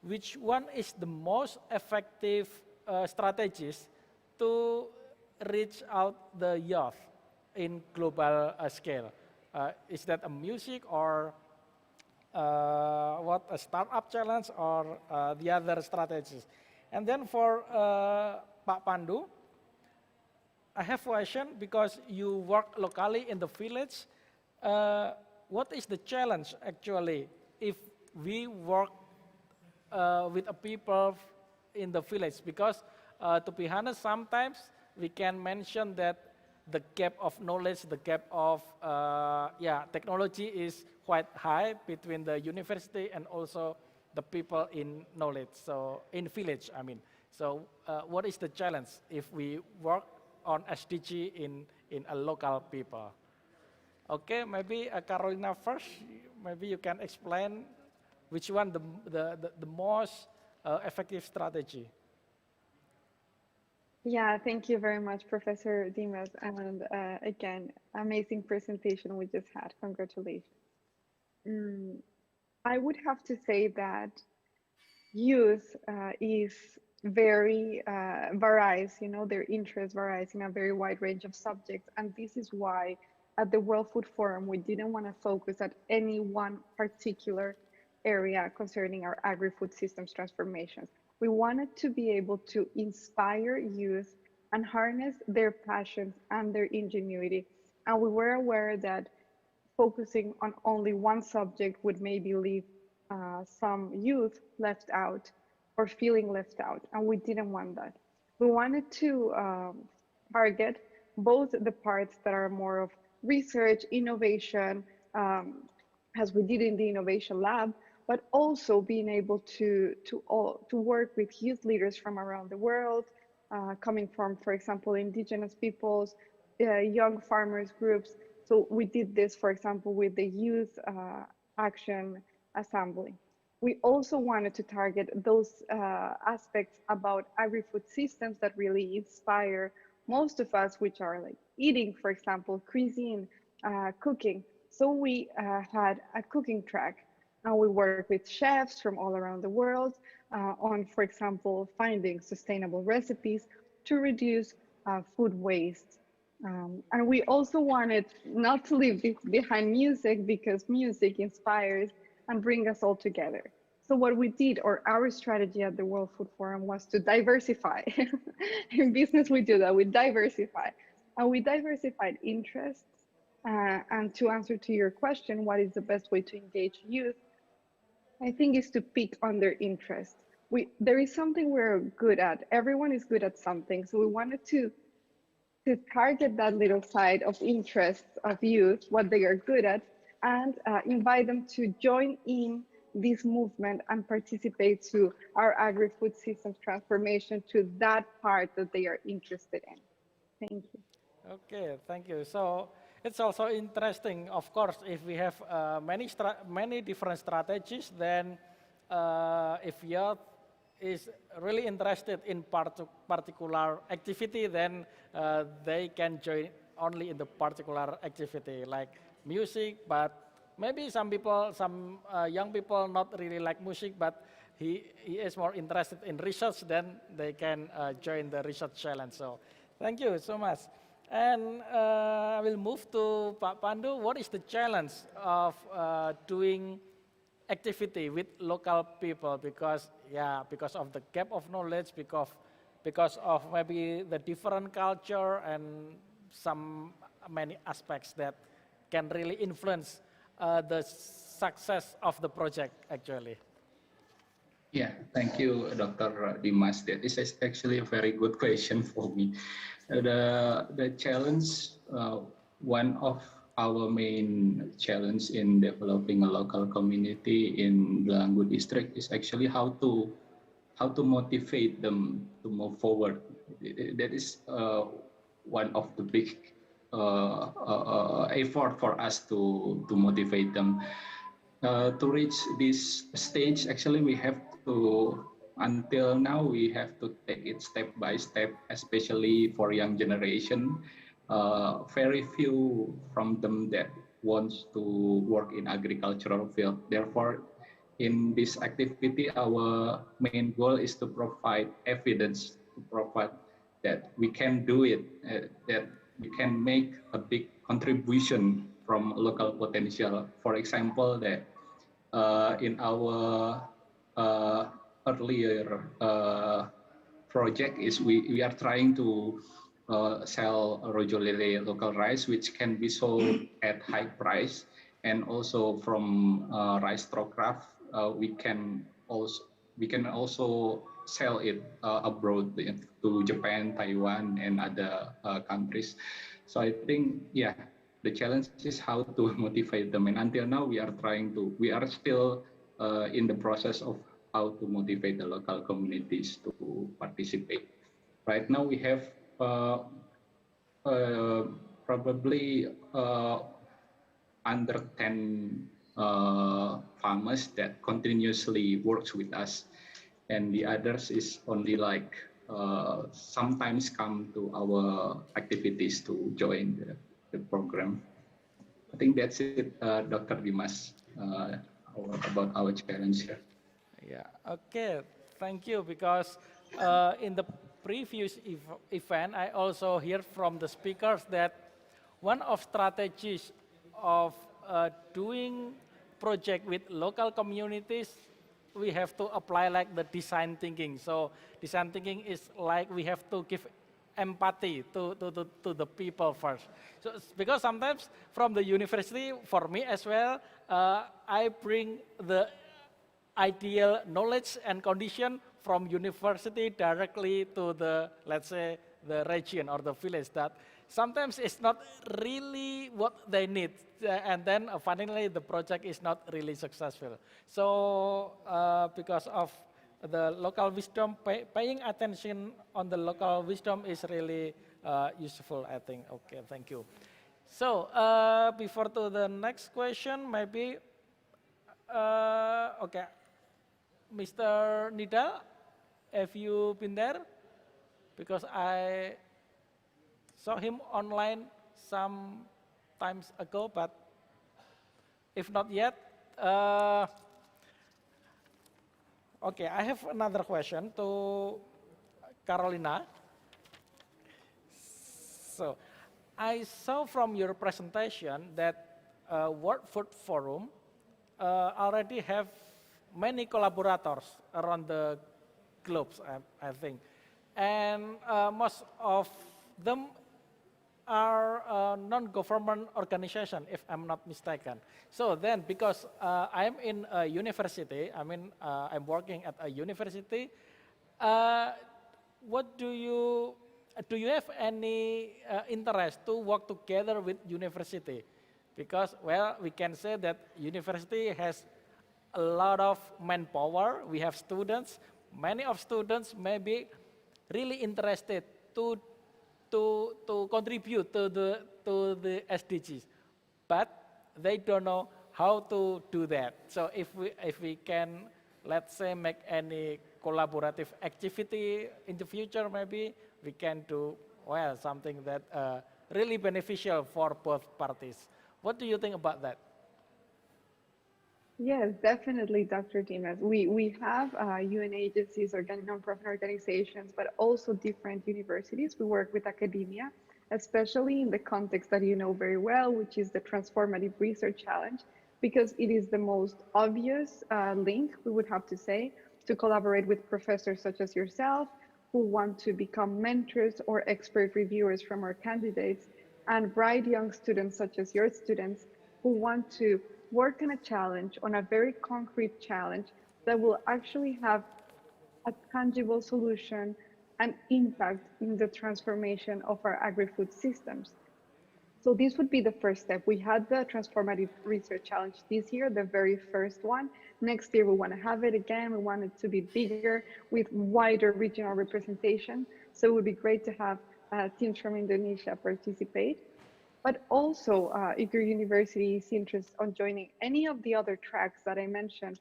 which one is the most effective strategies to reach out the youth in global scale? Is that a music or a startup challenge or the other strategies? And then for Pak Pandu, I have a question because you work locally in the village. What is the challenge actually if we work with a people in the village? Because to be honest, sometimes we can mention that the gap of knowledge, the gap of technology is quite high between the university and also the people in knowledge, so in village, I mean. So what is the challenge if we work on SDG in a local people? Okay, maybe Carolina first, maybe you can explain which one the most effective strategy. Yeah, thank you very much, Professor Dimas. And again, amazing presentation we just had. Congratulations. I would have to say that youth is very varies, their interest varies in a very wide range of subjects. And this is why at the World Food Forum, we didn't want to focus at any one particular area concerning our agri-food systems transformations. We wanted to be able to inspire youth and harness their passions and their ingenuity. And we were aware that focusing on only one subject would maybe leave some youth left out or feeling left out. And we didn't want that. We wanted to target both the parts that are more of research, innovation, as we did in the Innovation Lab, but also being able to work with youth leaders from around the world, coming from, for example, indigenous peoples, young farmers groups. So we did this, for example, with the Youth Action Assembly. We also wanted to target those aspects about agri-food systems that really inspire most of us, which are like eating, for example, cuisine, cooking. So we had a cooking track. And we work with chefs from all around the world on, for example, finding sustainable recipes to reduce food waste. And we also wanted not to leave behind music, because music inspires and brings us all together. So what we did, or our strategy at the World Food Forum, was to diversify. In business, we do that, we diversify. And we diversified interests. And to answer to your question, what is the best way to engage youth? I think is to pick on their interest. There is something we're good at. Everyone is good at something. So we wanted to target that little side of interest of youth, what they are good at, and invite them to join in this movement and participate to our agri-food systems transformation to that part that they are interested in. Thank you. Okay, thank you. So it's also interesting, of course, if we have many different strategies, then if youth is really interested in particular activity, then they can join only in the particular activity, like music, but maybe some young people not really like music, but he is more interested in research, then they can join the research challenge. So thank you so much. And I will move to Pak Pandu. What is the challenge of doing activity with local people? Because of the gap of knowledge, because of maybe the different culture and some many aspects that can really influence the success of the project actually. Yeah, thank you, Dr. Dimas. That is actually a very good question for me. The challenge, one of our main challenge in developing a local community in Langgu district is actually how to motivate them to move forward. That is one of the big effort for us to motivate them. To reach this stage, actually, we have to, until now, we have to take it step by step, especially for young generation. Very few from them that wants to work in agricultural field. Therefore, in this activity, our main goal is to provide evidence, to provide that we can do it, that we can make a big contribution from local potential. For example, that in our earlier project is we are trying to sell rojolele local rice, which can be sold at high price, and also from rice straw craft, we can also sell it abroad to Japan, Taiwan, and other countries. So I think, yeah, the challenge is how to motivate them. And until now, we are still in the process of how to motivate the local communities to participate. Right now, we have probably under 10 farmers that continuously works with us, and the others is only like sometimes come to our activities to join the program. I think that's it, Dr. Dimas, about our challenge here. Yeah, okay, thank you, because in the previous event, I also hear from the speakers that one of strategies of doing project with local communities, we have to apply like the design thinking. So design thinking is like we have to give empathy to the people first. So because sometimes from the university, for me as well, I bring the ideal knowledge and condition from university directly to the, let's say, the region or the village, that sometimes it's not really what they need. And then finally the project is not really successful. So because of the local wisdom, paying attention on the local wisdom is really useful, I think. Okay, thank you. So before to the next question, maybe, okay, Mr. Nidal, have you been there? Because I saw him online some times ago, but if not yet, okay, I have another question to Carolina. So, I saw from your presentation that World Food Forum already have many collaborators around the globe, I think. And most of them are non-government organization, if I'm not mistaken. So then, because I'm in a university, I'm working at a university, what do you have any interest to work together with university? Because, well, we can say that university has a lot of manpower. We have students. Many of students may be really interested to contribute to the SDGs, but they don't know how to do that. So if we can, let's say, make any collaborative activity in the future, maybe we can do, well, something that really beneficial for both parties. What do you think about that? Yes, definitely, Dr. Dimas. We have UN agencies, nonprofit organizations, but also different universities. We work with academia, especially in the context that you know very well, which is the Transformative Research Challenge, because it is the most obvious link, we would have to say, to collaborate with professors such as yourself, who want to become mentors or expert reviewers from our candidates, and bright young students such as your students who want to work on a challenge, on a very concrete challenge that will actually have a tangible solution and impact in the transformation of our agri-food systems. So this would be the first step. We had the Transformative Research Challenge this year, the very first one. Next year, we want to have it again. We want it to be bigger with wider regional representation. So it would be great to have teams from Indonesia participate. But also, if your university is interested on joining any of the other tracks that I mentioned,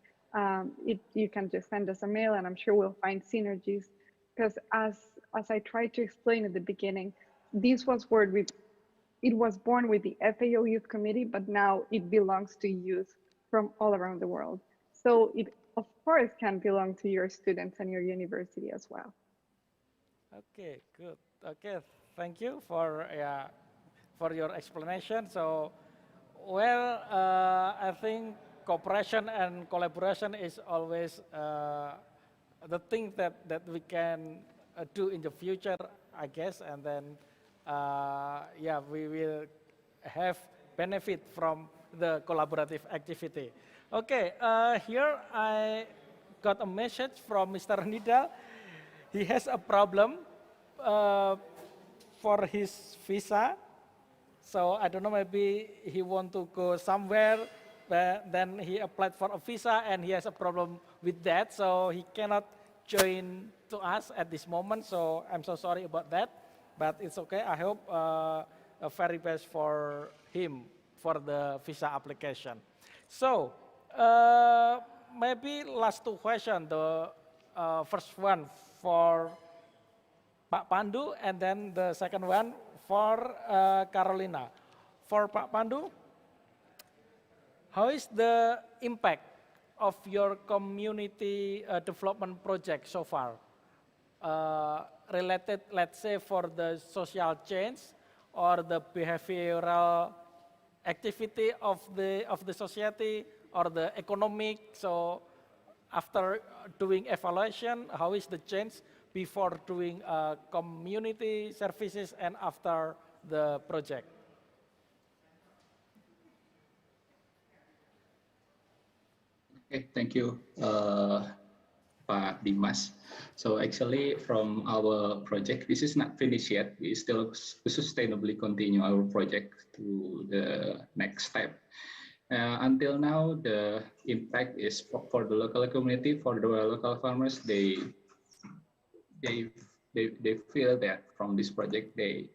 you can just send us a mail and I'm sure we'll find synergies. Because as I tried to explain at the beginning, this was word with it was born with the FAO Youth Committee, but now it belongs to youth from all around the world. So it, of course, can belong to your students and your university as well. Okay, good. Okay, thank you for your explanation. So, well, I think cooperation and collaboration is always the thing that we can do in the future, I guess, and then yeah, we will have benefit from the collaborative activity. Okay, here I got a message from Mr. Nidal. He has a problem for his visa. So I don't know, maybe he want to go somewhere, but then he applied for a visa and he has a problem with that. So he cannot join to us at this moment. So I'm so sorry about that, but it's okay. I hope a very best for him for the visa application. So maybe last two questions. The first one for Pak Pandu, and then the second one for Carolina. For Pak Pandu, how is the impact of your community development project so far? Related, let's say, for the social change or the behavioral activity of the society or the economic. So after doing evaluation, how is the change before doing community services and after the project? Okay, thank you, Pak Dimas. So actually from our project, this is not finished yet. We still sustainably continue our project to the next step. Until now, the impact is for the local community, for the local farmers. They feel that from this project they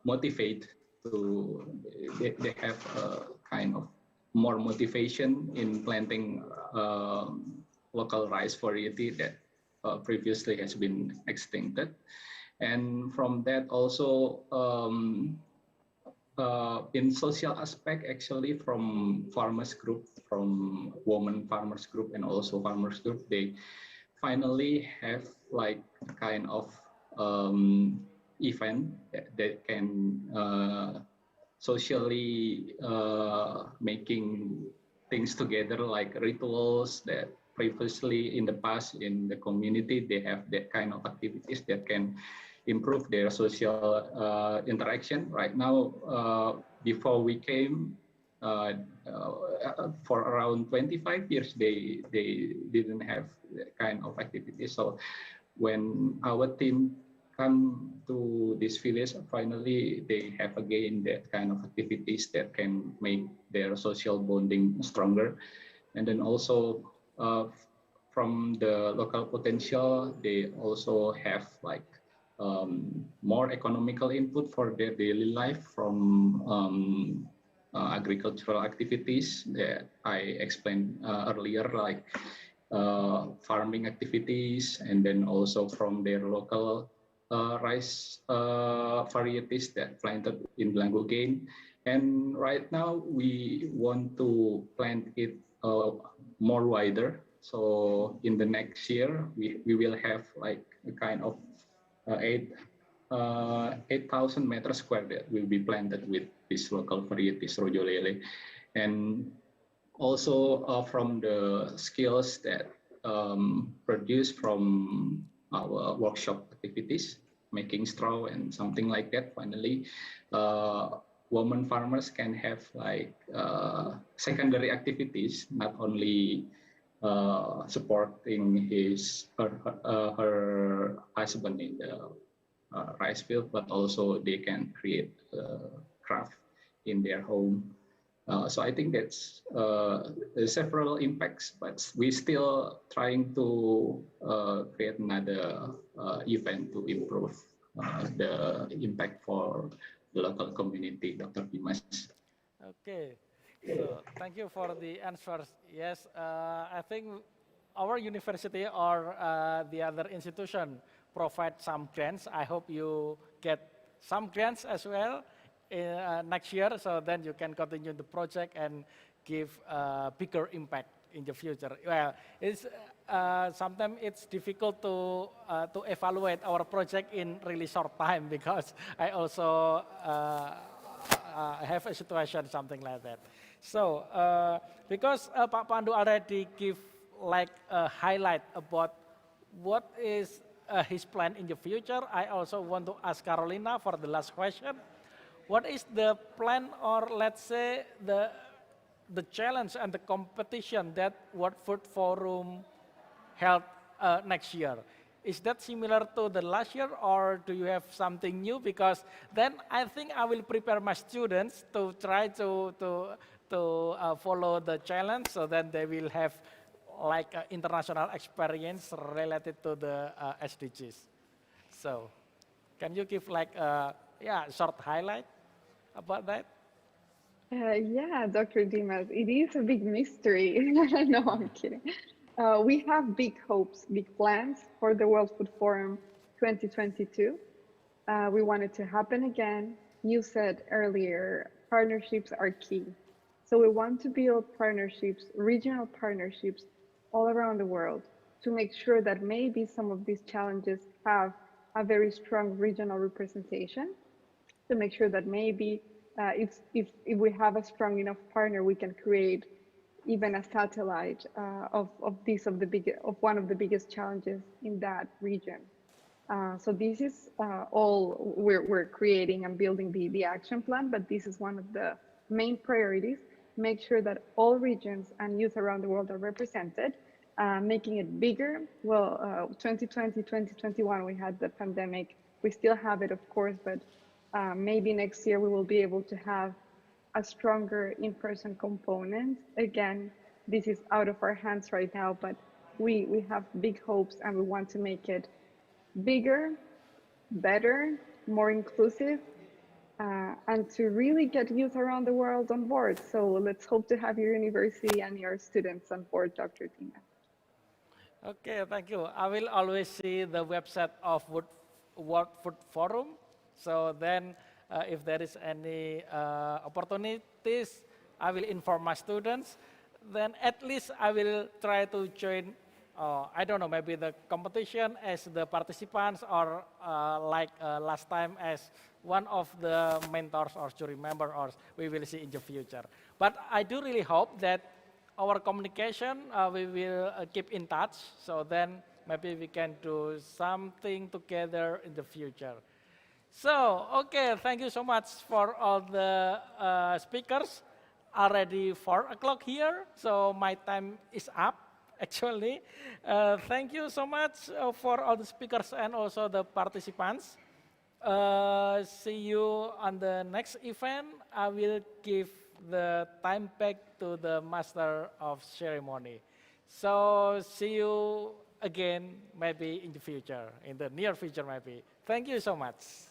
motivate to they have a kind of more motivation in planting local rice variety that previously has been extincted, and from that also in social aspect, actually from farmers group, from women farmers group and also farmers group, they finally have like a kind of event that can socially making things together, like rituals that previously in the past in the community they have that kind of activities that can improve their social interaction. Right now, before we came, for around 25 years they didn't have that kind of activity. So when our team come to this village, finally they have again that kind of activities that can make their social bonding stronger. And then also from the local potential, they also have like more economical input for their daily life from agricultural activities that I explained earlier, like farming activities, and then also from their local rice varieties that planted in Blanggogain. And right now we want to plant it more wider. So in the next year, we will have like a kind of 8,000 meters square that will be planted with this local varieties Rojolele. And also from the skills that produced from our workshop activities, making straw and something like that. Finally, women farmers can have like secondary activities, not only supporting her husband in the rice field, but also they can create craft in their home. So I think that's there's several impacts, but we still trying to create another event to improve the impact for the local community, Dr. Dimas. Okay, so thank you for the answers. Yes, I think our university or the other institution provide some grants. I hope you get some grants as well next year, so then you can continue the project and give bigger impact in the future. Well, it's sometimes it's difficult to evaluate our project in really short time because I also have a situation something like that. So because Pak Pandu already give like a highlight about what is his plan in the future, I also want to ask Carolina for the last question. What is the plan, or let's say the challenge and the competition that World Food Forum held next year? Is that similar to the last year, or do you have something new? Because then I think I will prepare my students to try to follow the challenge, so then they will have like international experience related to the SDGs. So, can you give like a short highlight about that? Yeah, Dr. Dimas, it is a big mystery. No, I'm kidding. We have big hopes, big plans for the World Food Forum 2022. We want it to happen again. You said earlier, partnerships are key. So we want to build partnerships, regional partnerships all around the world to make sure that maybe some of these challenges have a very strong regional representation, to make sure that maybe if we have a strong enough partner, we can create even a satellite of one of the biggest challenges in that region. So this is all we're creating and building the action plan, but this is one of the main priorities. Make sure that all regions and youth around the world are represented, making it bigger. Well, 2020, 2021, we had the pandemic. We still have it, of course, but maybe next year we will be able to have a stronger in-person component. Again, this is out of our hands right now, but we have big hopes and we want to make it bigger, better, more inclusive, and to really get youth around the world on board. So let's hope to have your university and your students on board, Dr. Tina. Okay, thank you. I will always see the website of World Food Forum. So then if there is any opportunities, I will inform my students. Then at least I will try to join, I don't know, maybe the competition as the participants, or like last time as one of the mentors or jury member, or we will see in the future. But I do really hope that our communication, we will keep in touch, so then maybe we can do something together in the future. So, okay, thank you so much for all the speakers. Already 4 o'clock here, so my time is up, actually. Thank you so much for all the speakers and also the participants. See you on the next event. I will give the time back to the master of ceremony. So see you again, maybe in the future, in the near future maybe. Thank you so much.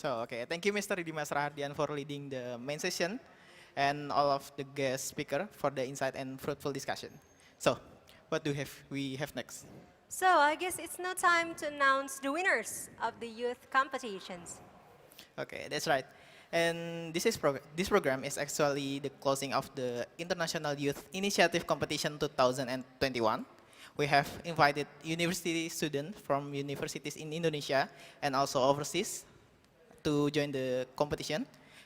So, okay, thank you, Mr. Dimas Rahardian, for leading the main session, and all of the guest speaker for the insight and fruitful discussion. So, what do we have next? So I guess it's now time to announce the winners of the youth competitions. Okay, that's right. And this program is actually the closing of the International Youth Initiative Competition 2021. We have invited university students from universities in Indonesia and also overseas to join the competition.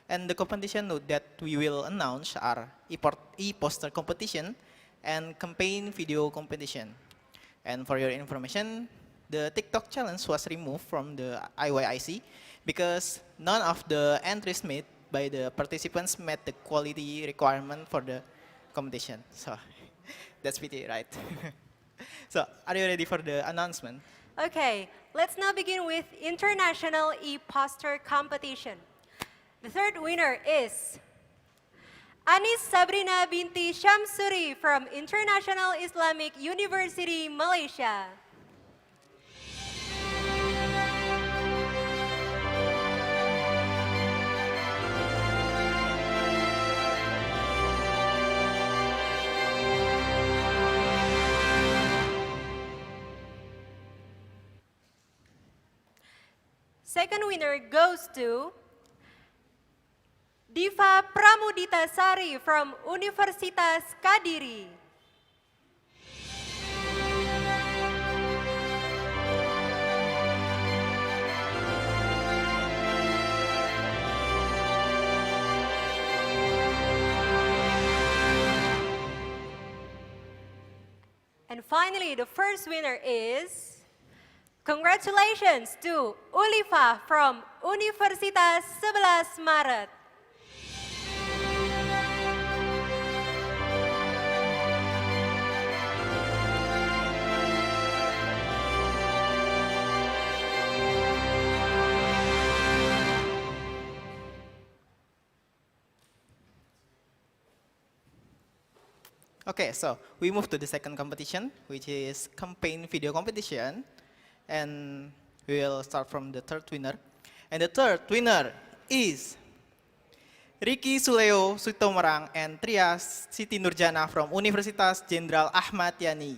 And the competition that we will announce are e-poster competition and campaign video competition. And for your information, the TikTok challenge was removed from the IYIC because none of the entries made by the participants met the quality requirement for the competition. So that's pity, right? So are you ready for the announcement? Okay, let's now begin with International E-Poster Competition. The third winner is Anis Sabrina binti Shamsuri from International Islamic University, Malaysia. Second winner goes to Diva Pramudita Sari from Universitas Kadiri. And finally, the first winner is, congratulations to Ulifa from Universitas 11 Maret. Okay, so we move to the second competition, which is campaign video competition. And we will start from the third winner. And the third winner is Ricky Suleo Sutomerang and Tria Siti Nurjana from Universitas Jenderal Ahmad Yani.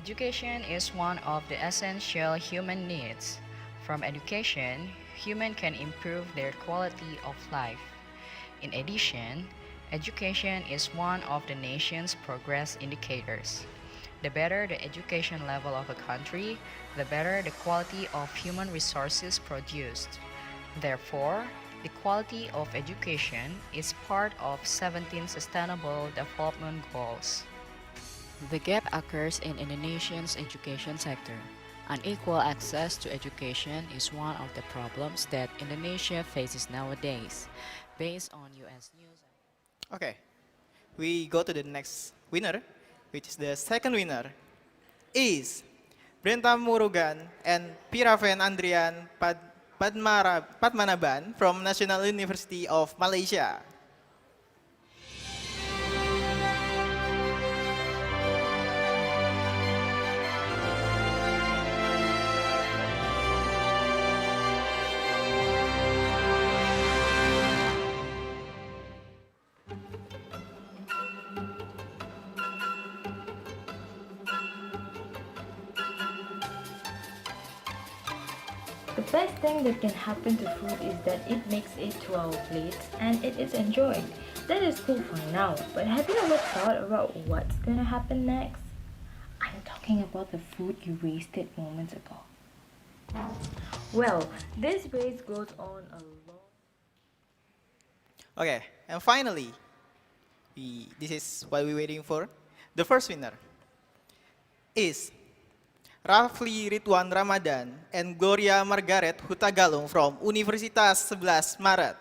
Education is one of the essential human needs. From education, humans can improve their quality of life. In addition, education is one of the nation's progress indicators. The better the education level of a country, the better the quality of human resources produced. Therefore, the quality of education is part of 17 Sustainable Development Goals. The gap occurs in Indonesia's education sector. Unequal access to education is one of the problems that Indonesia faces nowadays. Based on US News. Okay, we go to the next winner, which is the second winner, is Brenta Murugan and Piraven Andrian Padmanaban from National University of Malaysia. The best thing that can happen to food is that it makes it to our plates and it is enjoyed. That is cool for now, but have you ever thought about what's gonna happen next? I'm talking about the food you wasted moments ago. Well, this race goes on a long... Okay, and finally, this is what we're waiting for. The first winner is Rafli Ridwan Ramadan and Gloria Margaret Hutagalung from Universitas 11 Maret.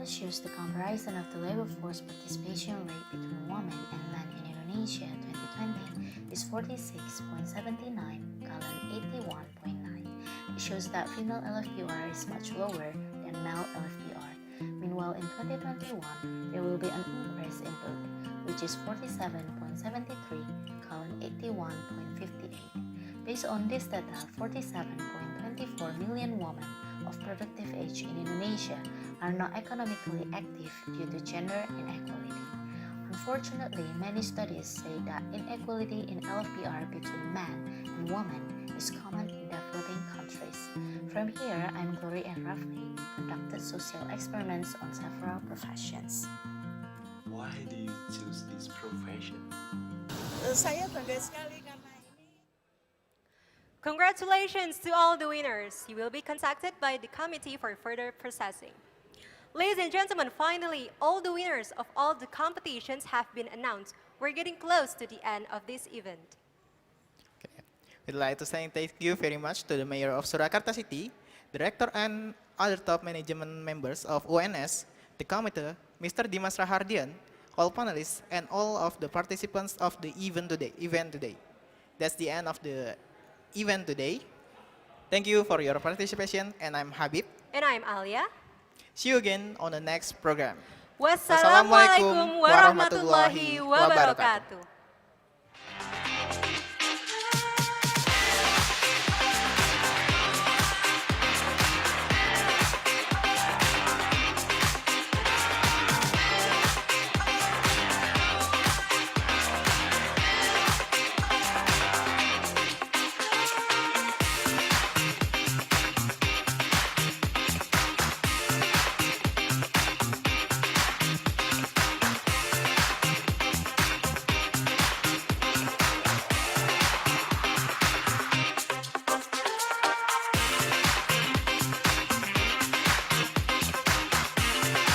data shows the comparison of the labor force participation rate between women and men in Indonesia 2020 is 46.79, colon 81.9. It shows that female LFPR is much lower than male LFPR. Meanwhile, in 2021, there will be an increase in both, which is 47.73, colon 81.58. Based on this data, 47.24 million women of productive age in Indonesia are not economically active due to gender inequality. Unfortunately, many studies say that inequality in LFPR between men and women is common in developing countries. From here, I'm Glory and Rafli, conducted social experiments on several professions. Why do you choose this profession? Saya bangga sekali karena Congratulations to all the winners. You will be contacted by the committee for further processing. Ladies and gentlemen, finally, all the winners of all the competitions have been announced. We're getting close to the end of this event. We'd like to say thank you very much to the Mayor of Surakarta City, Director and other top management members of UNS, the committee, Mr. Dimas Rahardian, all panelists, and all of the participants of the event today. That's the end of the event today. Thank you for your participation, and I'm Habib. And I'm Alia. See you again on the next program. Wassalamualaikum warahmatullahi wabarakatuh.